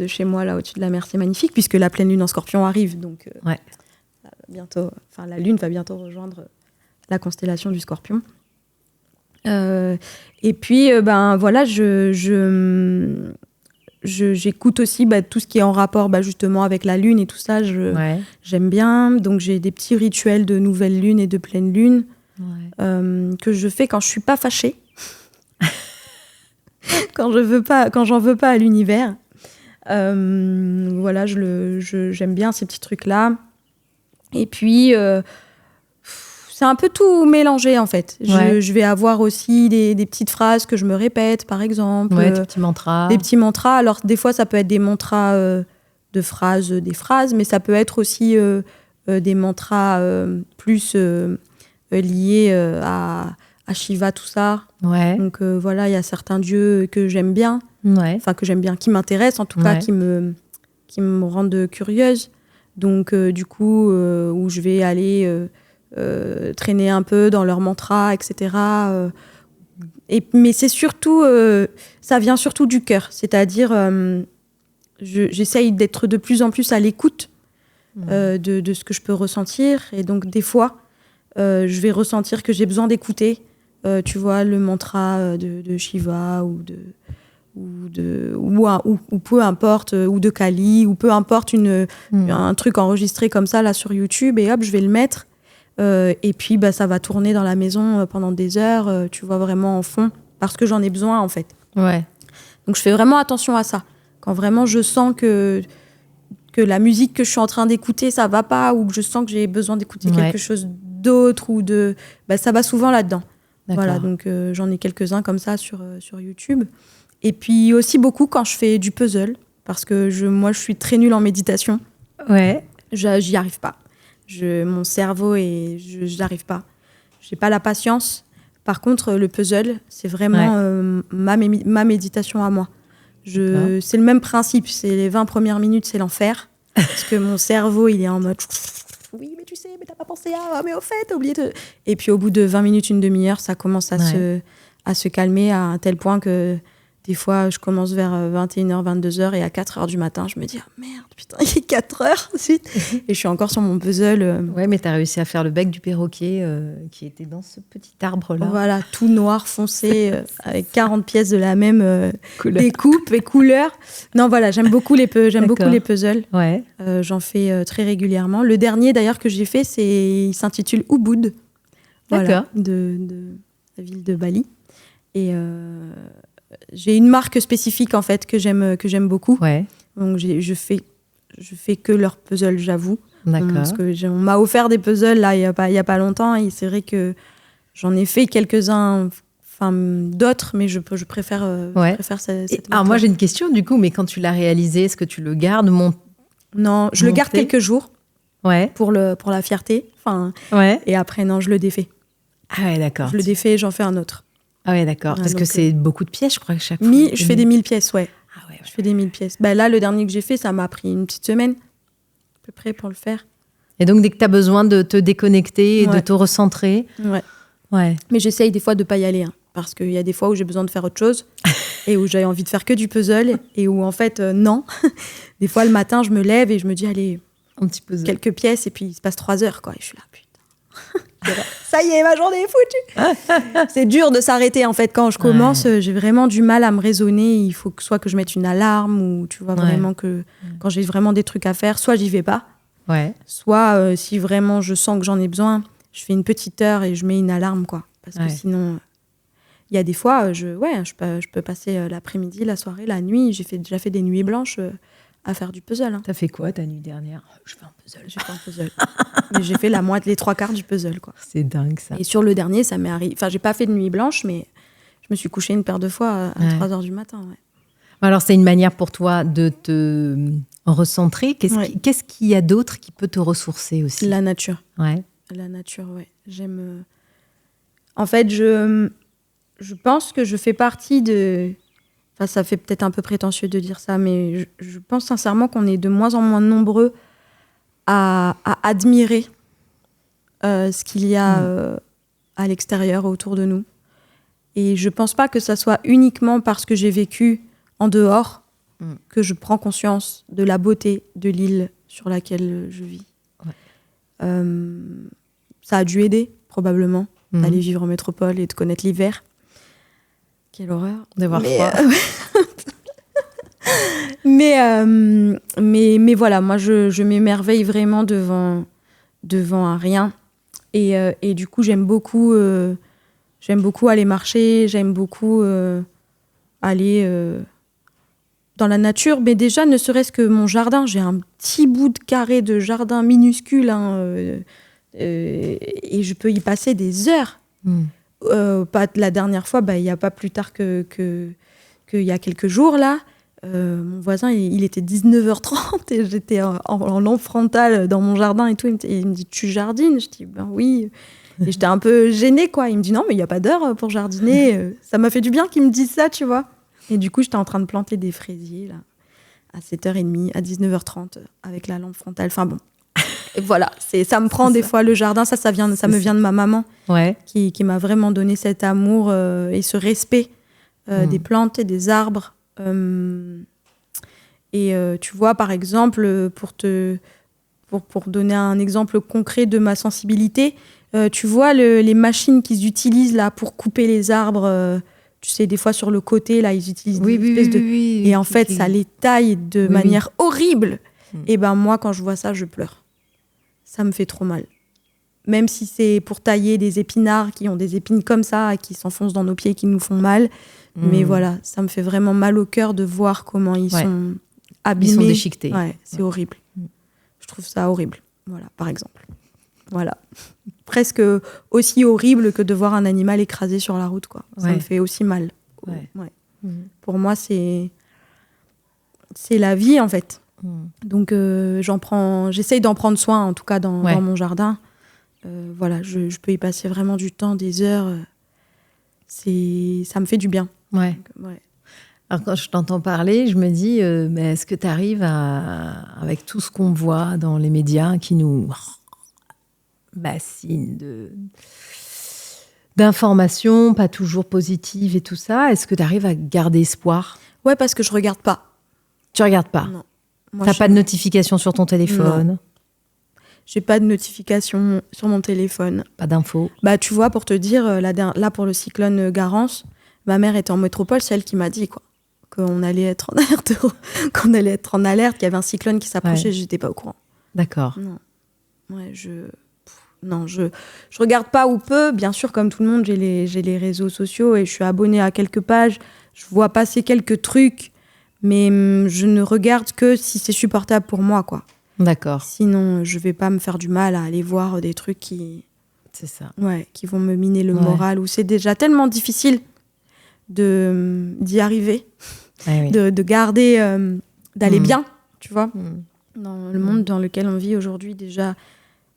chez moi, là au-dessus de la mer. C'est magnifique puisque la pleine lune en Scorpion arrive. Donc bientôt, la lune va bientôt rejoindre la constellation du Scorpion. Et puis, j'écoute aussi tout ce qui est en rapport justement avec la lune et tout ça. J'aime bien. Donc, j'ai des petits rituels de nouvelle lune et de pleine lune que je fais quand je suis pas fâchée. quand j'en veux pas à l'univers. J'aime bien ces petits trucs-là. Et puis... c'est un peu tout mélangé, en fait. Je vais avoir aussi des petites phrases que je me répète, par exemple. Ouais, des petits mantras. Des petits mantras. Alors, des fois, ça peut être des mantras des phrases, mais ça peut être aussi des mantras plus liés à Shiva, tout ça. Ouais. Donc, il y a certains dieux que j'aime bien. Ouais. Enfin, que j'aime bien, qui m'intéressent, en tout cas, qui me rendent curieuse. Donc, du coup, où je vais aller... traîner un peu dans leurs mantras, etc. Mais c'est surtout, ça vient surtout du cœur. C'est-à-dire, j'essaye d'être de plus en plus à l'écoute de ce que je peux ressentir. Et donc, des fois, je vais ressentir que j'ai besoin d'écouter, tu vois, le mantra de Shiva ou peu importe, ou de Kali, ou peu importe un truc enregistré comme ça là sur YouTube, et hop, je vais le mettre. Et puis ça va tourner dans la maison pendant des heures, tu vois, vraiment en fond, parce que j'en ai besoin en fait. Ouais. Donc je fais vraiment attention à ça. Quand vraiment je sens que la musique que je suis en train d'écouter, ça va pas, ou que je sens que j'ai besoin d'écouter quelque chose d'autre, ou ça va souvent là-dedans. D'accord. Voilà, donc j'en ai quelques-uns comme ça sur YouTube. Et puis aussi beaucoup quand je fais du puzzle, parce que moi je suis très nulle en méditation. Ouais. J'y arrive pas. Mon cerveau, je n'arrive pas. J'ai pas la patience. Par contre, le puzzle, c'est vraiment ma méditation à moi. C'est le même principe. C'est les 20 premières minutes, c'est l'enfer. Parce que mon cerveau, il est en mode... oui, mais tu sais, mais t'as pas pensé à, mais au fait, t'as oublié de... Et puis au bout de 20 minutes, une demi-heure, ça commence à se calmer à un tel point que des fois, je commence vers 21h, 22h et à 4h du matin, je me dis, merde, putain, il est 4h ensuite. Et je suis encore sur mon puzzle. Ouais, mais t'as réussi à faire le bec du perroquet qui était dans ce petit arbre-là. Voilà, tout noir, foncé, avec 40 pièces de la même découpe et couleur. Non, voilà, j'aime beaucoup les puzzles. Ouais. J'en fais très régulièrement. Le dernier, d'ailleurs, que j'ai fait, il s'intitule Ubud. Voilà, de la ville de Bali. Et j'ai une marque spécifique, en fait, que j'aime beaucoup. Ouais. Donc, je fais que leurs puzzles, j'avoue. D'accord. Parce que on m'a offert des puzzles, là, il y a pas longtemps. Et c'est vrai que j'en ai fait quelques-uns, d'autres, mais je préfère, cette alors, moi, j'ai une question, du coup. Mais quand tu l'as réalisé, est-ce que tu le gardes Non, je le garde quelques jours. Ouais. Pour la fierté. Et après, non, je le défais. Ah ouais, d'accord. Je le défais et j'en fais un autre. Ah ouais, d'accord. Parce que c'est beaucoup de pièces, je crois, chaque fois. Je fais des 1000 pièces, ouais. Ah ouais. Je fais des 1000 pièces. Là, le dernier que j'ai fait, ça m'a pris une petite semaine, à peu près, pour le faire. Et donc, dès que tu as besoin de te déconnecter et de te recentrer. Ouais. Mais j'essaye des fois de ne pas y aller. Parce qu'il y a des fois où j'ai besoin de faire autre chose et où j'ai envie de faire que du puzzle et où, en fait, non. Des fois, le matin, je me lève et je me dis, allez, un petit puzzle. Quelques pièces et puis il se passe 3 heures, quoi. Et je suis là, putain. Ça y est, ma journée est foutue. C'est dur de s'arrêter, en fait. Quand je commence, j'ai vraiment du mal à me raisonner. Il faut soit que je mette une alarme ou tu vois vraiment que quand j'ai vraiment des trucs à faire, soit j'y vais pas. Ouais. Soit si vraiment je sens que j'en ai besoin, je fais une petite heure et je mets une alarme, quoi. Parce que sinon, il y a des fois, je peux passer l'après-midi, la soirée, la nuit. J'ai déjà fait des nuits blanches à faire du puzzle. T'as fait quoi ta nuit dernière ? J'ai fait un puzzle. Mais j'ai fait les 3/4 du puzzle, quoi. C'est dingue, ça. Et sur le dernier, ça m'est arrivé. J'ai pas fait de nuit blanche, mais je me suis couchée une paire de fois à 3h du matin. Ouais. Alors, c'est une manière pour toi de te recentrer. Qu'est-ce qu'il y a d'autre qui peut te ressourcer aussi ? La nature. Ouais. La nature, ouais. J'aime... En fait, je pense que je fais partie de... Enfin, ça fait peut-être un peu prétentieux de dire ça, mais je pense sincèrement qu'on est de moins en moins nombreux à admirer ce qu'il y a à l'extérieur, autour de nous. Et je pense pas que ça soit uniquement parce que j'ai vécu en dehors que je prends conscience de la beauté de l'île sur laquelle je vis. Ouais. Ça a dû aider, probablement, d'aller vivre en métropole et de connaître l'hiver. Quelle horreur. D'avoir froid. Mais voilà, moi, je m'émerveille vraiment devant un rien. Et du coup, j'aime beaucoup aller marcher, j'aime beaucoup aller dans la nature. Mais déjà, ne serait-ce que mon jardin, j'ai un petit bout de carré de jardin minuscule, et je peux y passer des heures. Pas la dernière fois, il n'y a pas plus tard qu'il y a quelques jours, là. Mon voisin, il était 19h30 et j'étais en lampe frontale dans mon jardin et tout. Il me dit, tu jardines ? Je dis, ben oui. Et j'étais un peu gênée, quoi. Il me dit, non, mais il n'y a pas d'heure pour jardiner. Ça m'a fait du bien qu'il me dise ça, tu vois. Et du coup, j'étais en train de planter des fraisiers, là, à 7h30, à 19h30, avec la lampe frontale. Enfin bon. Et voilà, ça me prend des fois le jardin. Ça me vient de ma maman, qui m'a vraiment donné cet amour et ce respect des plantes et des arbres. Tu vois, par exemple, pour donner un exemple concret de ma sensibilité, tu vois les machines qu'ils utilisent là pour couper les arbres, tu sais, des fois sur le côté, là, ils utilisent des espèces de... Et en fait, ça les taille de manière horrible. Et ben moi, quand je vois ça, je pleure. Ça me fait trop mal. Même si c'est pour tailler des épinards qui ont des épines comme ça, qui s'enfoncent dans nos pieds, qui nous font mal. Mais voilà, ça me fait vraiment mal au cœur de voir comment ils sont abîmés. Ils sont déchiquetés. Ouais, c'est horrible. Je trouve ça horrible. Voilà, par exemple. Voilà. Presque aussi horrible que de voir un animal écrasé sur la route, quoi. Ça me fait aussi mal. Ouais. Pour moi, c'est la vie, en fait. Donc, j'essaye d'en prendre soin, en tout cas dans mon jardin. Voilà, je peux y passer vraiment du temps, des heures. Ça me fait du bien. Ouais. Donc, alors, quand je t'entends parler, je me dis, mais est-ce que tu arrives avec tout ce qu'on voit dans les médias qui nous bassine d'informations, pas toujours positives et tout ça. Est-ce que tu arrives à garder espoir ? Ouais, parce que je regarde pas. Tu regardes pas ? Non. Moi, T'as pas de notification sur ton téléphone ? Non. J'ai pas de notification sur mon téléphone. Pas d'infos ? Bah, tu vois, pour te dire, là, pour le cyclone Garance, ma mère était en métropole, c'est elle qui m'a dit, quoi, qu'on allait être en alerte, qu'il y avait un cyclone qui s'approchait, j'étais pas au courant. D'accord. Non. Ouais, je regarde pas ou peu. Bien sûr, comme tout le monde, j'ai les réseaux sociaux et je suis abonnée à quelques pages. Je vois passer quelques trucs, mais je ne regarde que si c'est supportable pour moi, quoi. D'accord. Sinon, je vais pas me faire du mal à aller voir des trucs qui vont me miner le moral, ou c'est déjà tellement difficile d'y arriver, de garder, d'aller bien, tu vois. Dans le monde dans lequel on vit aujourd'hui, déjà,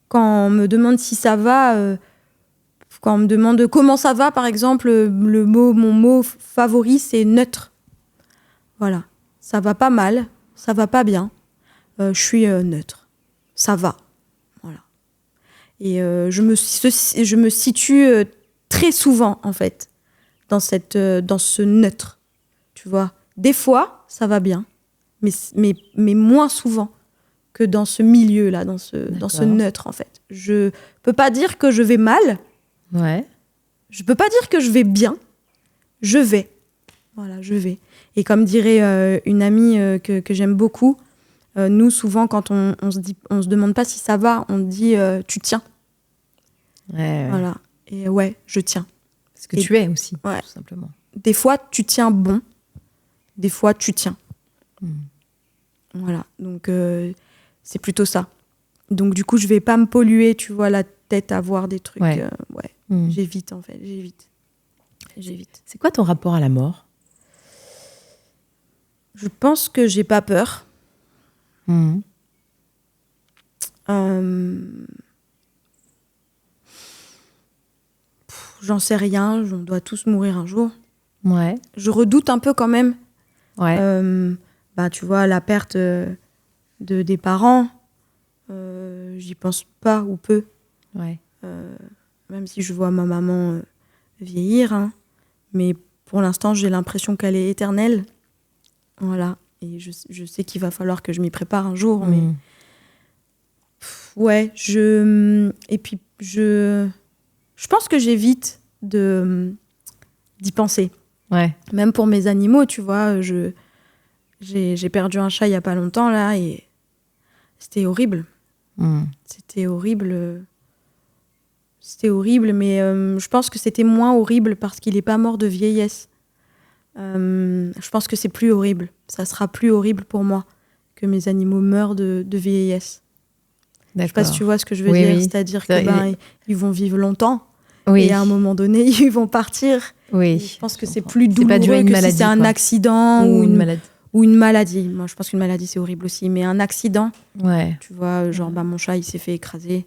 quand on me demande si ça va, quand on me demande comment ça va, par exemple, mon mot favori, c'est neutre. Voilà. Ça va pas mal, ça va pas bien. Je suis neutre. Ça va. Voilà. Et je me situe très souvent, en fait, dans ce neutre. Tu vois. Des fois, ça va bien, mais moins souvent que dans ce milieu-là, dans ce neutre, en fait. Je peux pas dire que je vais mal. Ouais. Je peux pas dire que je vais bien. Je vais. Voilà, je vais. Et comme dirait une amie que j'aime beaucoup, nous, souvent, quand on se demande pas si ça va, on dit tu tiens. Ouais. Voilà. Et ouais, je tiens. Parce que tu es aussi, tout simplement. Des fois, tu tiens bon. Des fois, tu tiens. Voilà. Donc, c'est plutôt ça. Donc, du coup, je vais pas me polluer, tu vois, la tête à voir des trucs. J'évite, en fait. J'évite. C'est quoi ton rapport à la mort ? Je pense que j'ai pas peur. J'en sais rien, on doit tous mourir un jour. Ouais. Je redoute un peu quand même. Ouais. Tu vois, la perte des parents, j'y pense pas ou peu. Ouais. Même si je vois ma maman vieillir, hein. Mais pour l'instant, j'ai l'impression qu'elle est éternelle. Voilà. Et je sais qu'il va falloir que je m'y prépare un jour, mais ouais, et puis je pense que j'évite d'y penser. Ouais. Même pour mes animaux, tu vois, j'ai perdu un chat il y a pas longtemps là et c'était horrible. C'était horrible. C'était horrible, mais je pense que c'était moins horrible parce qu'il est pas mort de vieillesse. Je pense que c'est plus horrible. Ça sera plus horrible pour moi que mes animaux meurent de vieillesse. D'accord. Je sais pas si tu vois ce que je veux dire. Oui. C'est-à-dire que ils vont vivre longtemps. Oui. Et à un moment donné, ils vont partir. Oui. Et je pense que c'est plus douloureux dû à une que maladie, si c'est un accident ou une maladie. Ou une maladie. Moi, je pense qu'une maladie, c'est horrible aussi. Mais un accident, ouais. Tu vois, genre mon chat, il s'est fait écraser.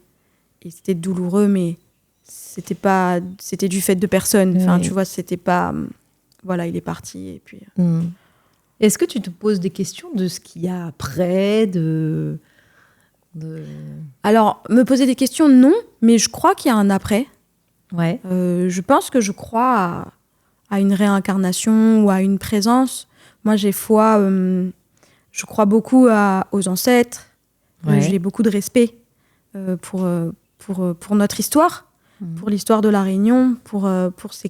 Et c'était douloureux, mais c'était du fait de personne. Enfin, tu vois, c'était pas... Voilà, il est parti et puis... Est-ce que tu te poses des questions de ce qu'il y a après, Alors, me poser des questions, non, mais je crois qu'il y a un après. Ouais. Je pense que je crois à une réincarnation ou à une présence. Moi, j'ai foi... je crois beaucoup aux ancêtres. Ouais. J'ai beaucoup de respect pour notre histoire, pour l'histoire de La Réunion, pour ces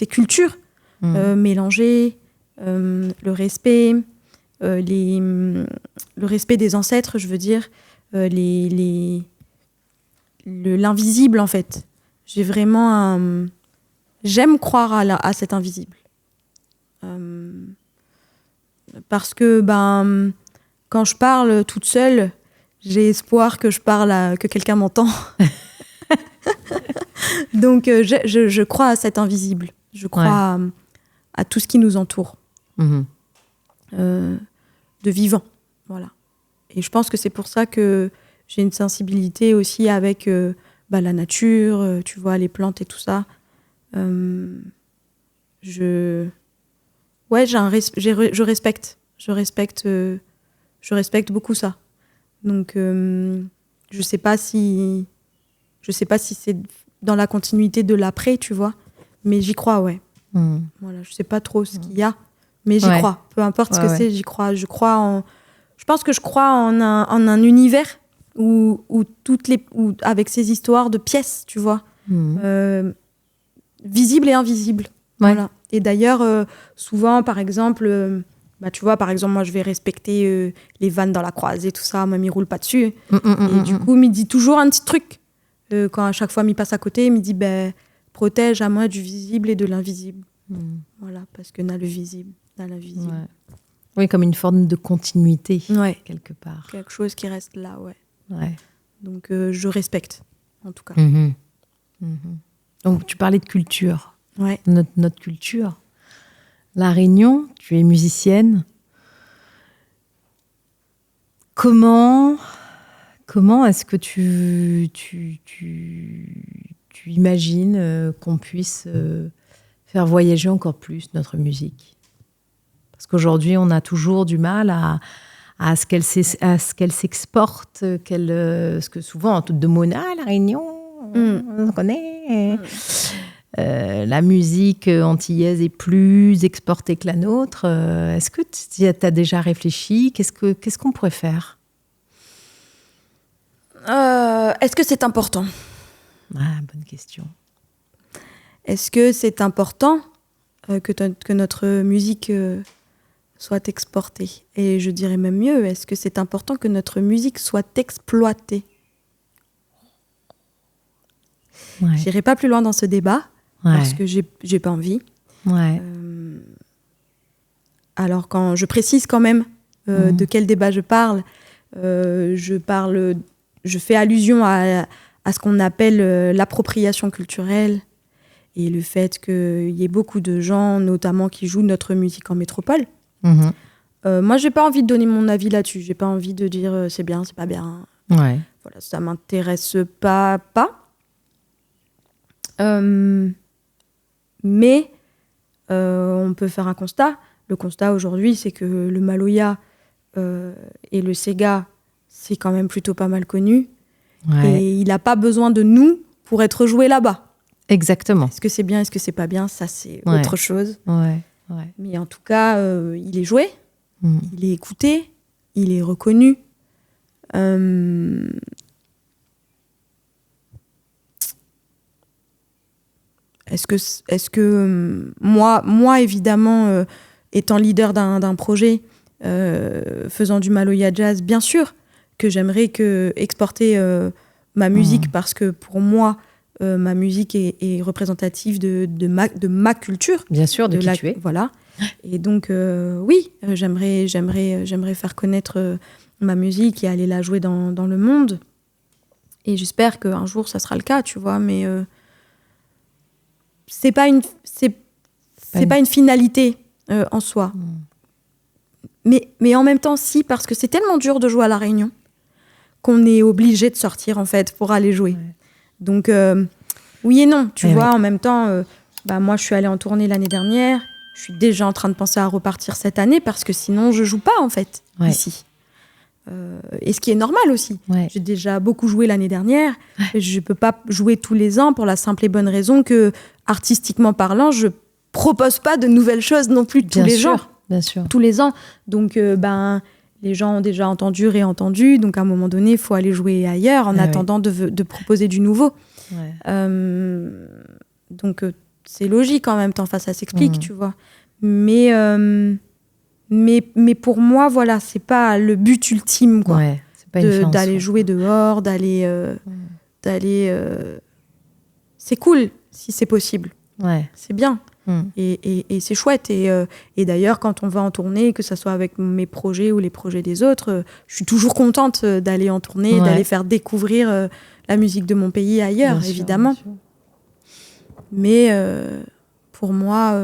cultures mélangées, le respect des ancêtres, je veux dire, l'invisible en fait. J'ai vraiment j'aime croire à cet invisible. Parce que quand je parle toute seule, j'ai espoir que que quelqu'un m'entend. Donc je crois à cet invisible. Je crois à tout ce qui nous entoure. De vivant. Voilà. Et je pense que c'est pour ça que j'ai une sensibilité aussi avec la nature, tu vois, les plantes et tout ça. Je respecte. Je respecte beaucoup ça. Donc, je sais pas si Je sais pas si c'est dans la continuité de l'après, tu vois. Mais j'y crois, ouais. Voilà, je sais pas trop ce qu'il y a, mais j'y crois. Peu importe ce que c'est, j'y crois. Je pense que je crois en un univers où avec ces histoires de pièces, tu vois, visibles et invisibles. Voilà. Et d'ailleurs, souvent, par exemple, tu vois, par exemple, moi, je vais respecter les vannes dans la croisée, tout ça. Moi, m'y roule pas dessus. Et du coup, il dit toujours un petit truc. Quand à chaque fois, il passe à côté, il me dit, protège à moi du visible et de l'invisible. Voilà, parce que n'a le visible, n'a l'invisible. Ouais. Oui, comme une forme de continuité, quelque part. Quelque chose qui reste là, ouais. Donc, je respecte, en tout cas. Donc, tu parlais de culture. Ouais. Notre culture. La Réunion, tu es musicienne. Comment est-ce que tu imagines qu'on puisse faire voyager encore plus notre musique ? Parce qu'aujourd'hui, on a toujours du mal à ce qu'elle s'exporte, ce que souvent, en toute de Mona, la Réunion, on connaît. La musique antillaise est plus exportée que la nôtre. Est-ce que tu as déjà réfléchi ? Qu'est-ce qu'on pourrait faire ? Est-ce que c'est important ? Bonne question. Est-ce que c'est important que notre musique soit exportée ? Et je dirais même mieux, est-ce que c'est important que notre musique soit exploitée ? J'irai pas plus loin dans ce débat parce que j'ai pas envie. Alors quand je précise quand même de quel débat je parle, je fais allusion à ce qu'on appelle l'appropriation culturelle et le fait qu'il y ait beaucoup de gens, notamment qui jouent notre musique en métropole. Moi, j'ai pas envie de donner mon avis là-dessus. J'ai pas envie de dire c'est bien, c'est pas bien. Voilà, ça m'intéresse pas. Mais on peut faire un constat. Le constat aujourd'hui, c'est que le Maloya et le Sega, c'est quand même plutôt pas mal connu. Et il n'a pas besoin de nous pour être joué là-bas. Exactement. Est-ce que c'est bien, est-ce que c'est pas bien ? Ça, c'est autre chose. Ouais. Mais en tout cas, il est joué, il est écouté, il est reconnu. Est-ce que moi évidemment, étant leader d'un projet, faisant du Maloya Jazz, bien sûr que j'aimerais exporter ma musique parce que pour moi, ma musique est représentative de ma culture. Bien sûr, de qui tu es. Voilà. Et donc, oui, j'aimerais faire connaître ma musique et aller la jouer dans le monde. Et j'espère qu'un jour, ça sera le cas, tu vois, mais c'est pas une finalité en soi. Mais en même temps, si, parce que c'est tellement dur de jouer à La Réunion qu'on est obligé de sortir, en fait, pour aller jouer. Donc, oui et non, tu vois, en même temps, moi, je suis allée en tournée l'année dernière. Je suis déjà en train de penser à repartir cette année parce que sinon, je joue pas, en fait, ici. Et ce qui est normal aussi. J'ai déjà beaucoup joué l'année dernière. Je peux pas jouer tous les ans pour la simple et bonne raison que, artistiquement parlant, je propose pas de nouvelles choses non plus tous les ans. Bien sûr. Tous les ans. Donc, les gens ont déjà entendu, réentendu. Donc, à un moment donné, il faut aller jouer ailleurs en attendant de proposer du nouveau. Donc, c'est logique en même temps. Enfin, ça s'explique, tu vois. Mais pour moi, voilà, c'est pas le but ultime, quoi. C'est pas d'aller jouer dehors, d'aller... C'est cool, si c'est possible. C'est bien. Et c'est chouette. Et d'ailleurs, quand on va en tournée, que ce soit avec mes projets ou les projets des autres, je suis toujours contente d'aller en tournée, d'aller faire découvrir la musique de mon pays ailleurs, bien évidemment. Sûr. Mais pour moi,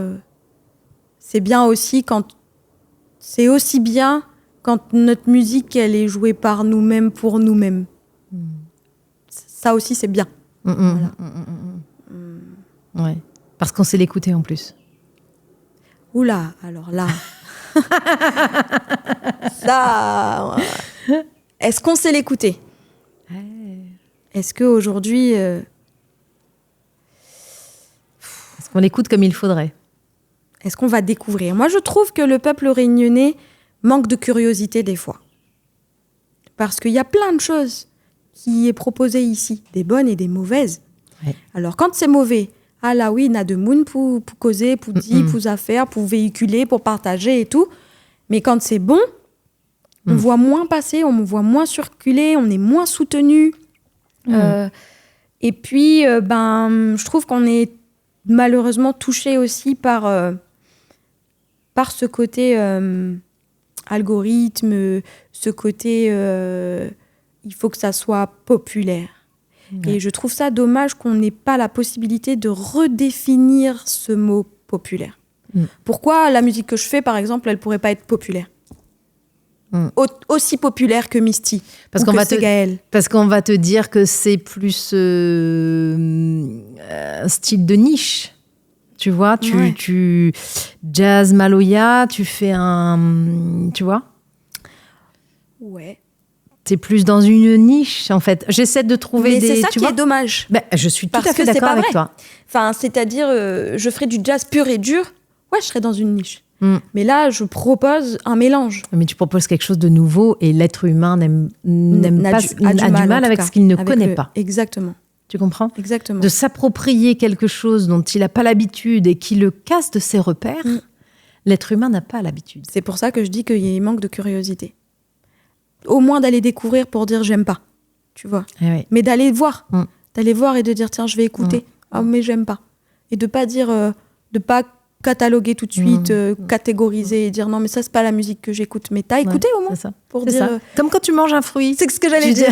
c'est bien aussi c'est aussi bien quand notre musique, elle est jouée par nous-mêmes, pour nous-mêmes. Ça aussi, c'est bien. Voilà. Ouais. Parce qu'on sait l'écouter en plus. Oula, alors là. Ça. Est-ce qu'on sait l'écouter ? Est-ce qu'aujourd'hui... Est-ce qu'on l'écoute comme il faudrait? Est-ce qu'on va découvrir? Moi, je trouve que le peuple réunionnais manque de curiosité des fois. Parce qu'il y a plein de choses qui est proposées ici, des bonnes et des mauvaises. Ouais. Alors, quand c'est mauvais, ah là oui, il y a de monde pour causer, pour dire, pour faire, pour véhiculer, pour partager et tout. Mais quand c'est bon, on voit moins passer, on voit moins circuler, on est moins soutenu. Et puis, je trouve qu'on est malheureusement touché aussi par ce côté algorithme, ce côté il faut que ça soit populaire. Ouais. Et je trouve ça dommage qu'on n'ait pas la possibilité de redéfinir ce mot populaire. Pourquoi la musique que je fais, par exemple, elle pourrait pas être populaire? Aussi populaire que Misty parce qu'on va te dire que c'est plus un style de niche. Tu vois, tu jazz Maloya, tu fais un... Tu vois? Ouais. T'es plus dans une niche, en fait. J'essaie de trouver mais des... c'est ça qui est dommage. Je suis tout à fait d'accord avec toi. Enfin, c'est-à-dire, je ferais du jazz pur et dur, ouais, je serais dans une niche. Mais là, je propose un mélange. Mais tu proposes quelque chose de nouveau et l'être humain a du mal avec ce qu'il ne connaît pas. Exactement. Tu comprends? Exactement. De s'approprier quelque chose dont il n'a pas l'habitude et qui le casse de ses repères, l'être humain n'a pas l'habitude. C'est pour ça que je dis qu'il manque de curiosité. Au moins d'aller découvrir pour dire j'aime pas, tu vois. Oui. Mais d'aller voir. D'aller voir et de dire tiens, je vais écouter. Ah, mais j'aime pas. Et de pas dire, de pas cataloguer tout de suite, catégoriser et dire non, mais ça, c'est pas la musique que j'écoute. Mais t'as écouté au moins? C'est ça. Pour c'est dire, ça. Comme quand tu manges un fruit. C'est ce que j'allais dire.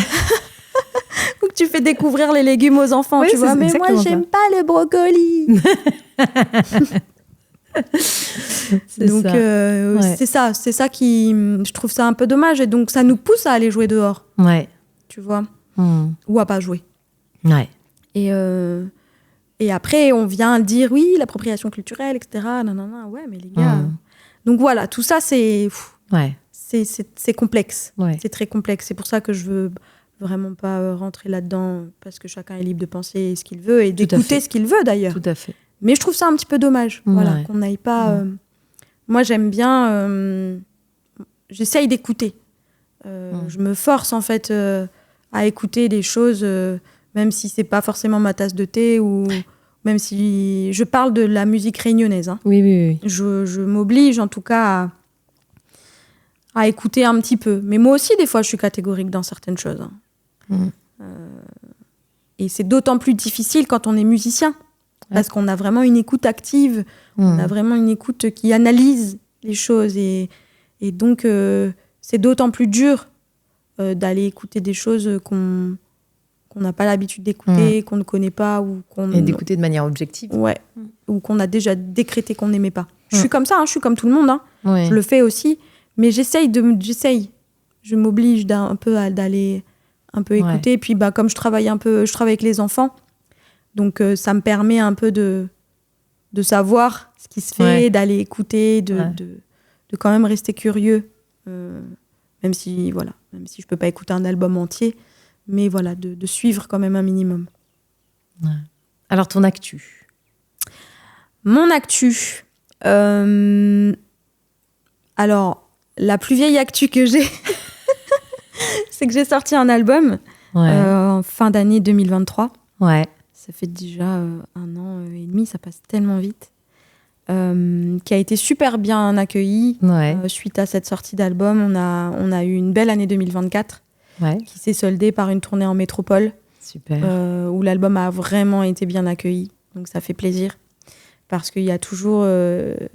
Ou que tu fais découvrir les légumes aux enfants, tu vois. Mais moi, j'aime pas le brocoli. C'est ça qui... Je trouve ça un peu dommage. Et donc, ça nous pousse à aller jouer dehors. Ouais. Tu vois. Ou à pas jouer. Ouais. Et après, on vient dire, oui, l'appropriation culturelle, etc. Non, ouais, mais les gars... Donc voilà, tout ça, c'est... C'est complexe. Ouais. C'est très complexe. C'est pour ça que je veux vraiment pas rentrer là-dedans, parce que chacun est libre de penser ce qu'il veut et d'écouter ce qu'il veut, d'ailleurs. Tout à fait. Mais je trouve ça un petit peu dommage, voilà, qu'on n'aille pas... Moi, j'aime bien... J'essaye d'écouter. Je me force, en fait, à écouter des choses, même si c'est pas forcément ma tasse de thé, ou même si... Je parle de la musique réunionnaise. Hein. Oui. Je m'oblige, en tout cas, à écouter un petit peu. Mais moi aussi, des fois, je suis catégorique dans certaines choses. Hein. Et c'est d'autant plus difficile quand on est musicien. Parce qu'on a vraiment une écoute active, on a vraiment une écoute qui analyse les choses. Et donc, c'est d'autant plus dur d'aller écouter des choses qu'on n'a pas l'habitude d'écouter, qu'on ne connaît pas. Et d'écouter de manière objective. Ouais, ou qu'on a déjà décrété qu'on n'aimait pas. Je suis comme ça, je suis comme tout le monde. Je le fais aussi, mais j'essaye. Je m'oblige un peu d'aller un peu écouter. Et puis, comme je travaille avec les enfants, donc, ça me permet un peu de savoir ce qui se fait, d'aller écouter, de quand même rester curieux, même si je peux pas écouter un album entier, mais voilà, de suivre quand même un minimum. Ouais. Alors, ton actu? Mon actu. Alors, la plus vieille actu que j'ai, c'est que j'ai sorti un album en fin d'année 2023. Ouais. Ça fait déjà 1 an et demi, ça passe tellement vite, qui a été super bien accueilli. Suite à cette sortie d'album, on a eu une belle année 2024 qui s'est soldée par une tournée en métropole. Super. Où l'album a vraiment été bien accueilli. Donc ça fait plaisir, parce qu'il y a toujours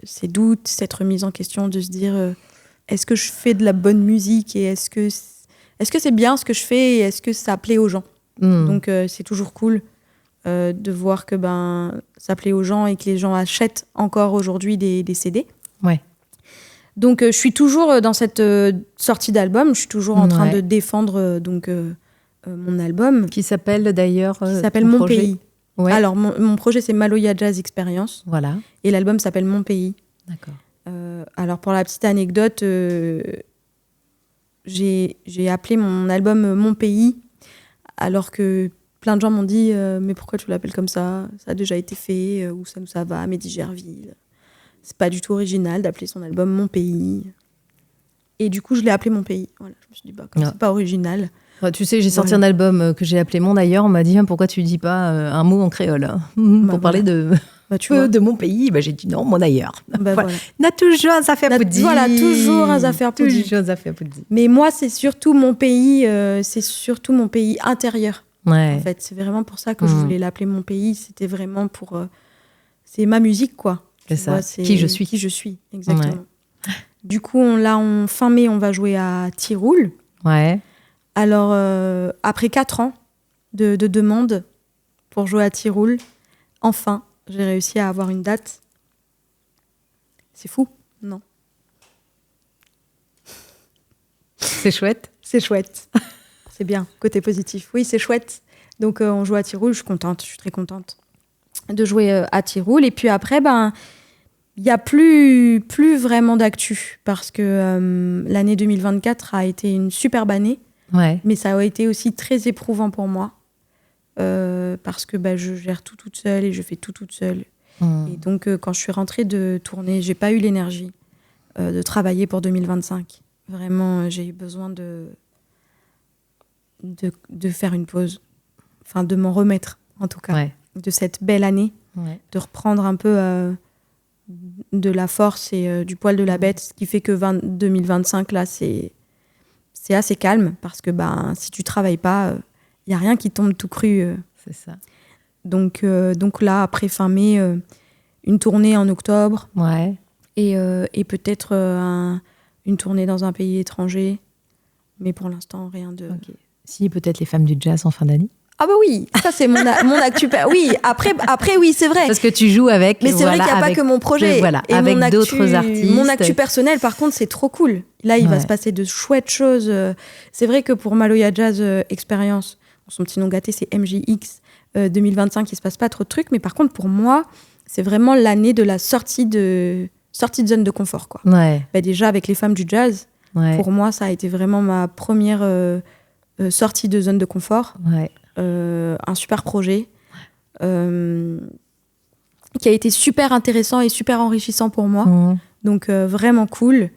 ces doutes, cette remise en question de se dire est-ce que je fais de la bonne musique et est-ce que c'est bien ce que je fais et est-ce que ça plaît aux gens. Donc c'est toujours cool de voir que ça plaît aux gens et que les gens achètent encore aujourd'hui des CD. Ouais. Donc je suis toujours dans cette sortie d'album, je suis toujours en train de défendre mon album. Qui s'appelle d'ailleurs Qui s'appelle Mon Pays. Ouais. Alors mon projet c'est Maloya Jazz Experience. Voilà. Et l'album s'appelle Mon Pays. D'accord. Alors pour la petite anecdote, j'ai appelé mon album Mon Pays alors que plein de gens m'ont dit mais pourquoi tu l'appelles comme ça? Ça a déjà été fait, ou ça va, Mehdi Gerville. C'est pas du tout original d'appeler son album Mon Pays. Et du coup, je l'ai appelé Mon Pays. Voilà, je me suis dit, comme c'est pas original. Tu sais, j'ai sorti un album que j'ai appelé Mon Ailleurs. On m'a dit, pourquoi tu dis pas un mot en créole pour parler de mon pays? J'ai dit non, Mon Ailleurs. Voilà. On a toujours un affaire pour dire. Voilà, toujours un affaire pour dire. Mais moi, c'est surtout mon pays, intérieur. Ouais. En fait, c'est vraiment pour ça que je voulais l'appeler Mon Pays. C'était vraiment pour... c'est ma musique, quoi. C'est ça, qui je suis. Qui je suis, exactement. Ouais. Du coup, fin mai, on va jouer à Tiroul. Ouais. Alors, après 4 ans de demande pour jouer à Tiroul, enfin, j'ai réussi à avoir une date. C'est fou, non? C'est chouette. C'est chouette. C'est bien, côté positif. Oui, c'est chouette. Donc, on joue à Tiroul, je suis très contente de jouer à Tiroul. Et puis après, il n'y a plus vraiment d'actu parce que l'année 2024 a été une superbe année. Ouais. Mais ça a été aussi très éprouvant pour moi parce que je gère tout toute seule et je fais tout toute seule. Et donc, quand je suis rentrée de tournée, j'ai pas eu l'énergie de travailler pour 2025. Vraiment, j'ai eu besoin de faire une pause. Enfin, de m'en remettre, en tout cas, de cette belle année. Ouais. De reprendre un peu de la force et du poil de la bête, ce qui fait que 2025, là, c'est assez calme parce que si tu travailles pas, il n'y a rien qui tombe tout cru. C'est ça. Donc là, après fin mai, une tournée en octobre. Ouais. Et peut-être une tournée dans un pays étranger. Mais pour l'instant, rien de... Okay. Si, peut-être les femmes du jazz en fin d'année. Ah oui, ça c'est mon actu. Oui, après oui, c'est vrai. Parce que tu joues avec... Mais c'est vrai qu'il n'y a pas que mon projet. Et avec d'autres artistes. Mon actu personnel, par contre, c'est trop cool. Là, il va se passer de chouettes choses. C'est vrai que pour Maloya Jazz Experience, son petit nom gâté, c'est MJX 2025, il ne se passe pas trop de trucs. Mais par contre, pour moi, c'est vraiment l'année de la sortie de zone de confort, quoi. Ouais. Déjà, avec les femmes du jazz, pour moi, ça a été vraiment ma première sortie de zone de confort. Ouais. Un super projet qui a été super intéressant et super enrichissant pour moi. Donc vraiment cool,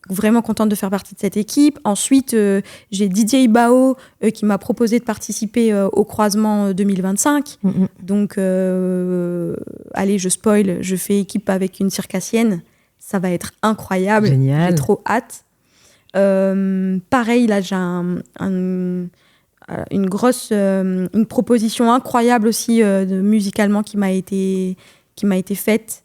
vraiment contente de faire partie de cette équipe. Ensuite j'ai Didier Ibao qui m'a proposé de participer au croisement 2025. Donc allez, je spoil, je fais équipe avec une circassienne, ça va être incroyable. Génial. J'ai trop hâte. Pareil, là j'ai une proposition incroyable aussi musicalement qui m'a été faite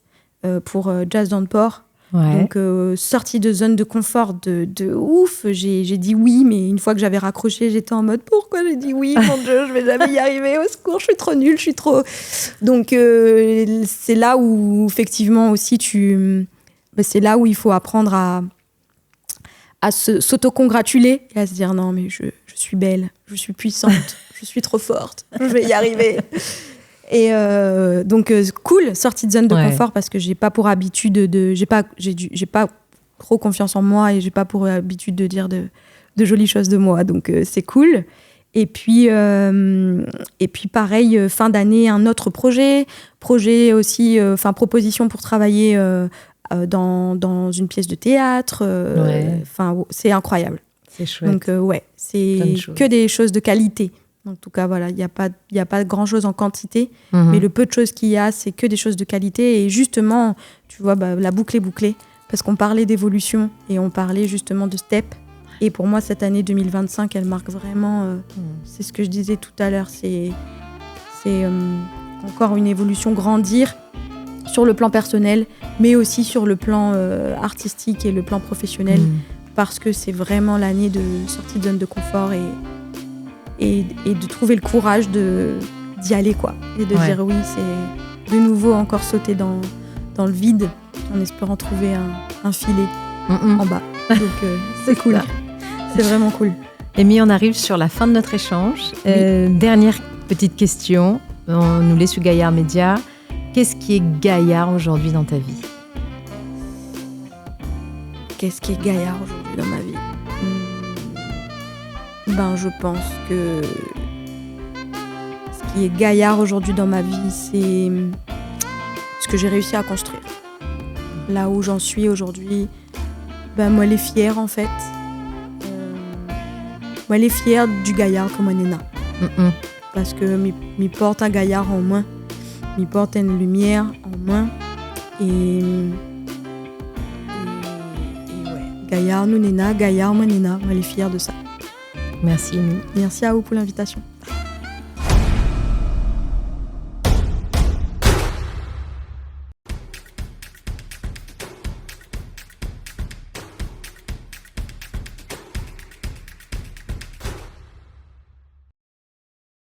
pour Jazz dans le Port. Ouais. Donc sortie de zone de confort de ouf, j'ai dit oui, mais une fois que j'avais raccroché, j'étais en mode pourquoi j'ai dit oui, mon Dieu, je vais jamais y arriver, au secours, je suis trop nulle, donc c'est là où effectivement aussi c'est là où il faut apprendre à s'auto-congratuler et à se dire non mais je suis belle, je suis puissante, je suis trop forte, je vais y arriver. Et donc cool, sortie de zone de confort parce que j'ai pas pour habitude j'ai pas trop confiance en moi et j'ai pas pour habitude de dire de jolies choses de moi, donc c'est cool. Et puis pareil, fin d'année, un autre projet aussi, proposition pour travailler dans une pièce de théâtre. C'est incroyable. C'est chouette. Donc c'est que des choses de qualité. En tout cas, voilà, il n'y a pas grand-chose en quantité, mais le peu de choses qu'il y a, c'est que des choses de qualité. Et justement, tu vois, la boucle est bouclée, parce qu'on parlait d'évolution et on parlait justement de step. Et pour moi, cette année 2025, elle marque vraiment... c'est ce que je disais tout à l'heure, c'est encore une évolution, grandir sur le plan personnel, mais aussi sur le plan artistique et le plan professionnel, parce que c'est vraiment l'année de sortie de zone de confort et de trouver le courage d'y aller, quoi. Et de dire oui, c'est de nouveau encore sauter dans le vide en espérant trouver un filet en bas. Donc c'est cool. Ça. C'est vraiment cool. Amy, on arrive sur la fin de notre échange. Dernière petite question. On nous laisse sur Gaillard Média. Qu'est-ce qui est Gaillard aujourd'hui dans ta vie ? Qu'est-ce qui est Gaillard aujourd'hui dans ma vie ? Je pense que ce qui est gaillard aujourd'hui dans ma vie, c'est ce que j'ai réussi à construire. Là où j'en suis aujourd'hui, moi, elle est fière en fait. Moi, elle est fière du gaillard que moi, Nena. Parce que m'y porte un gaillard en moi, m'y porte une lumière en moi. Et ouais, gaillard, nous Nena, gaillard, moi Nena. Moi, elle est fière de ça. Merci, Amy. Merci à vous pour l'invitation.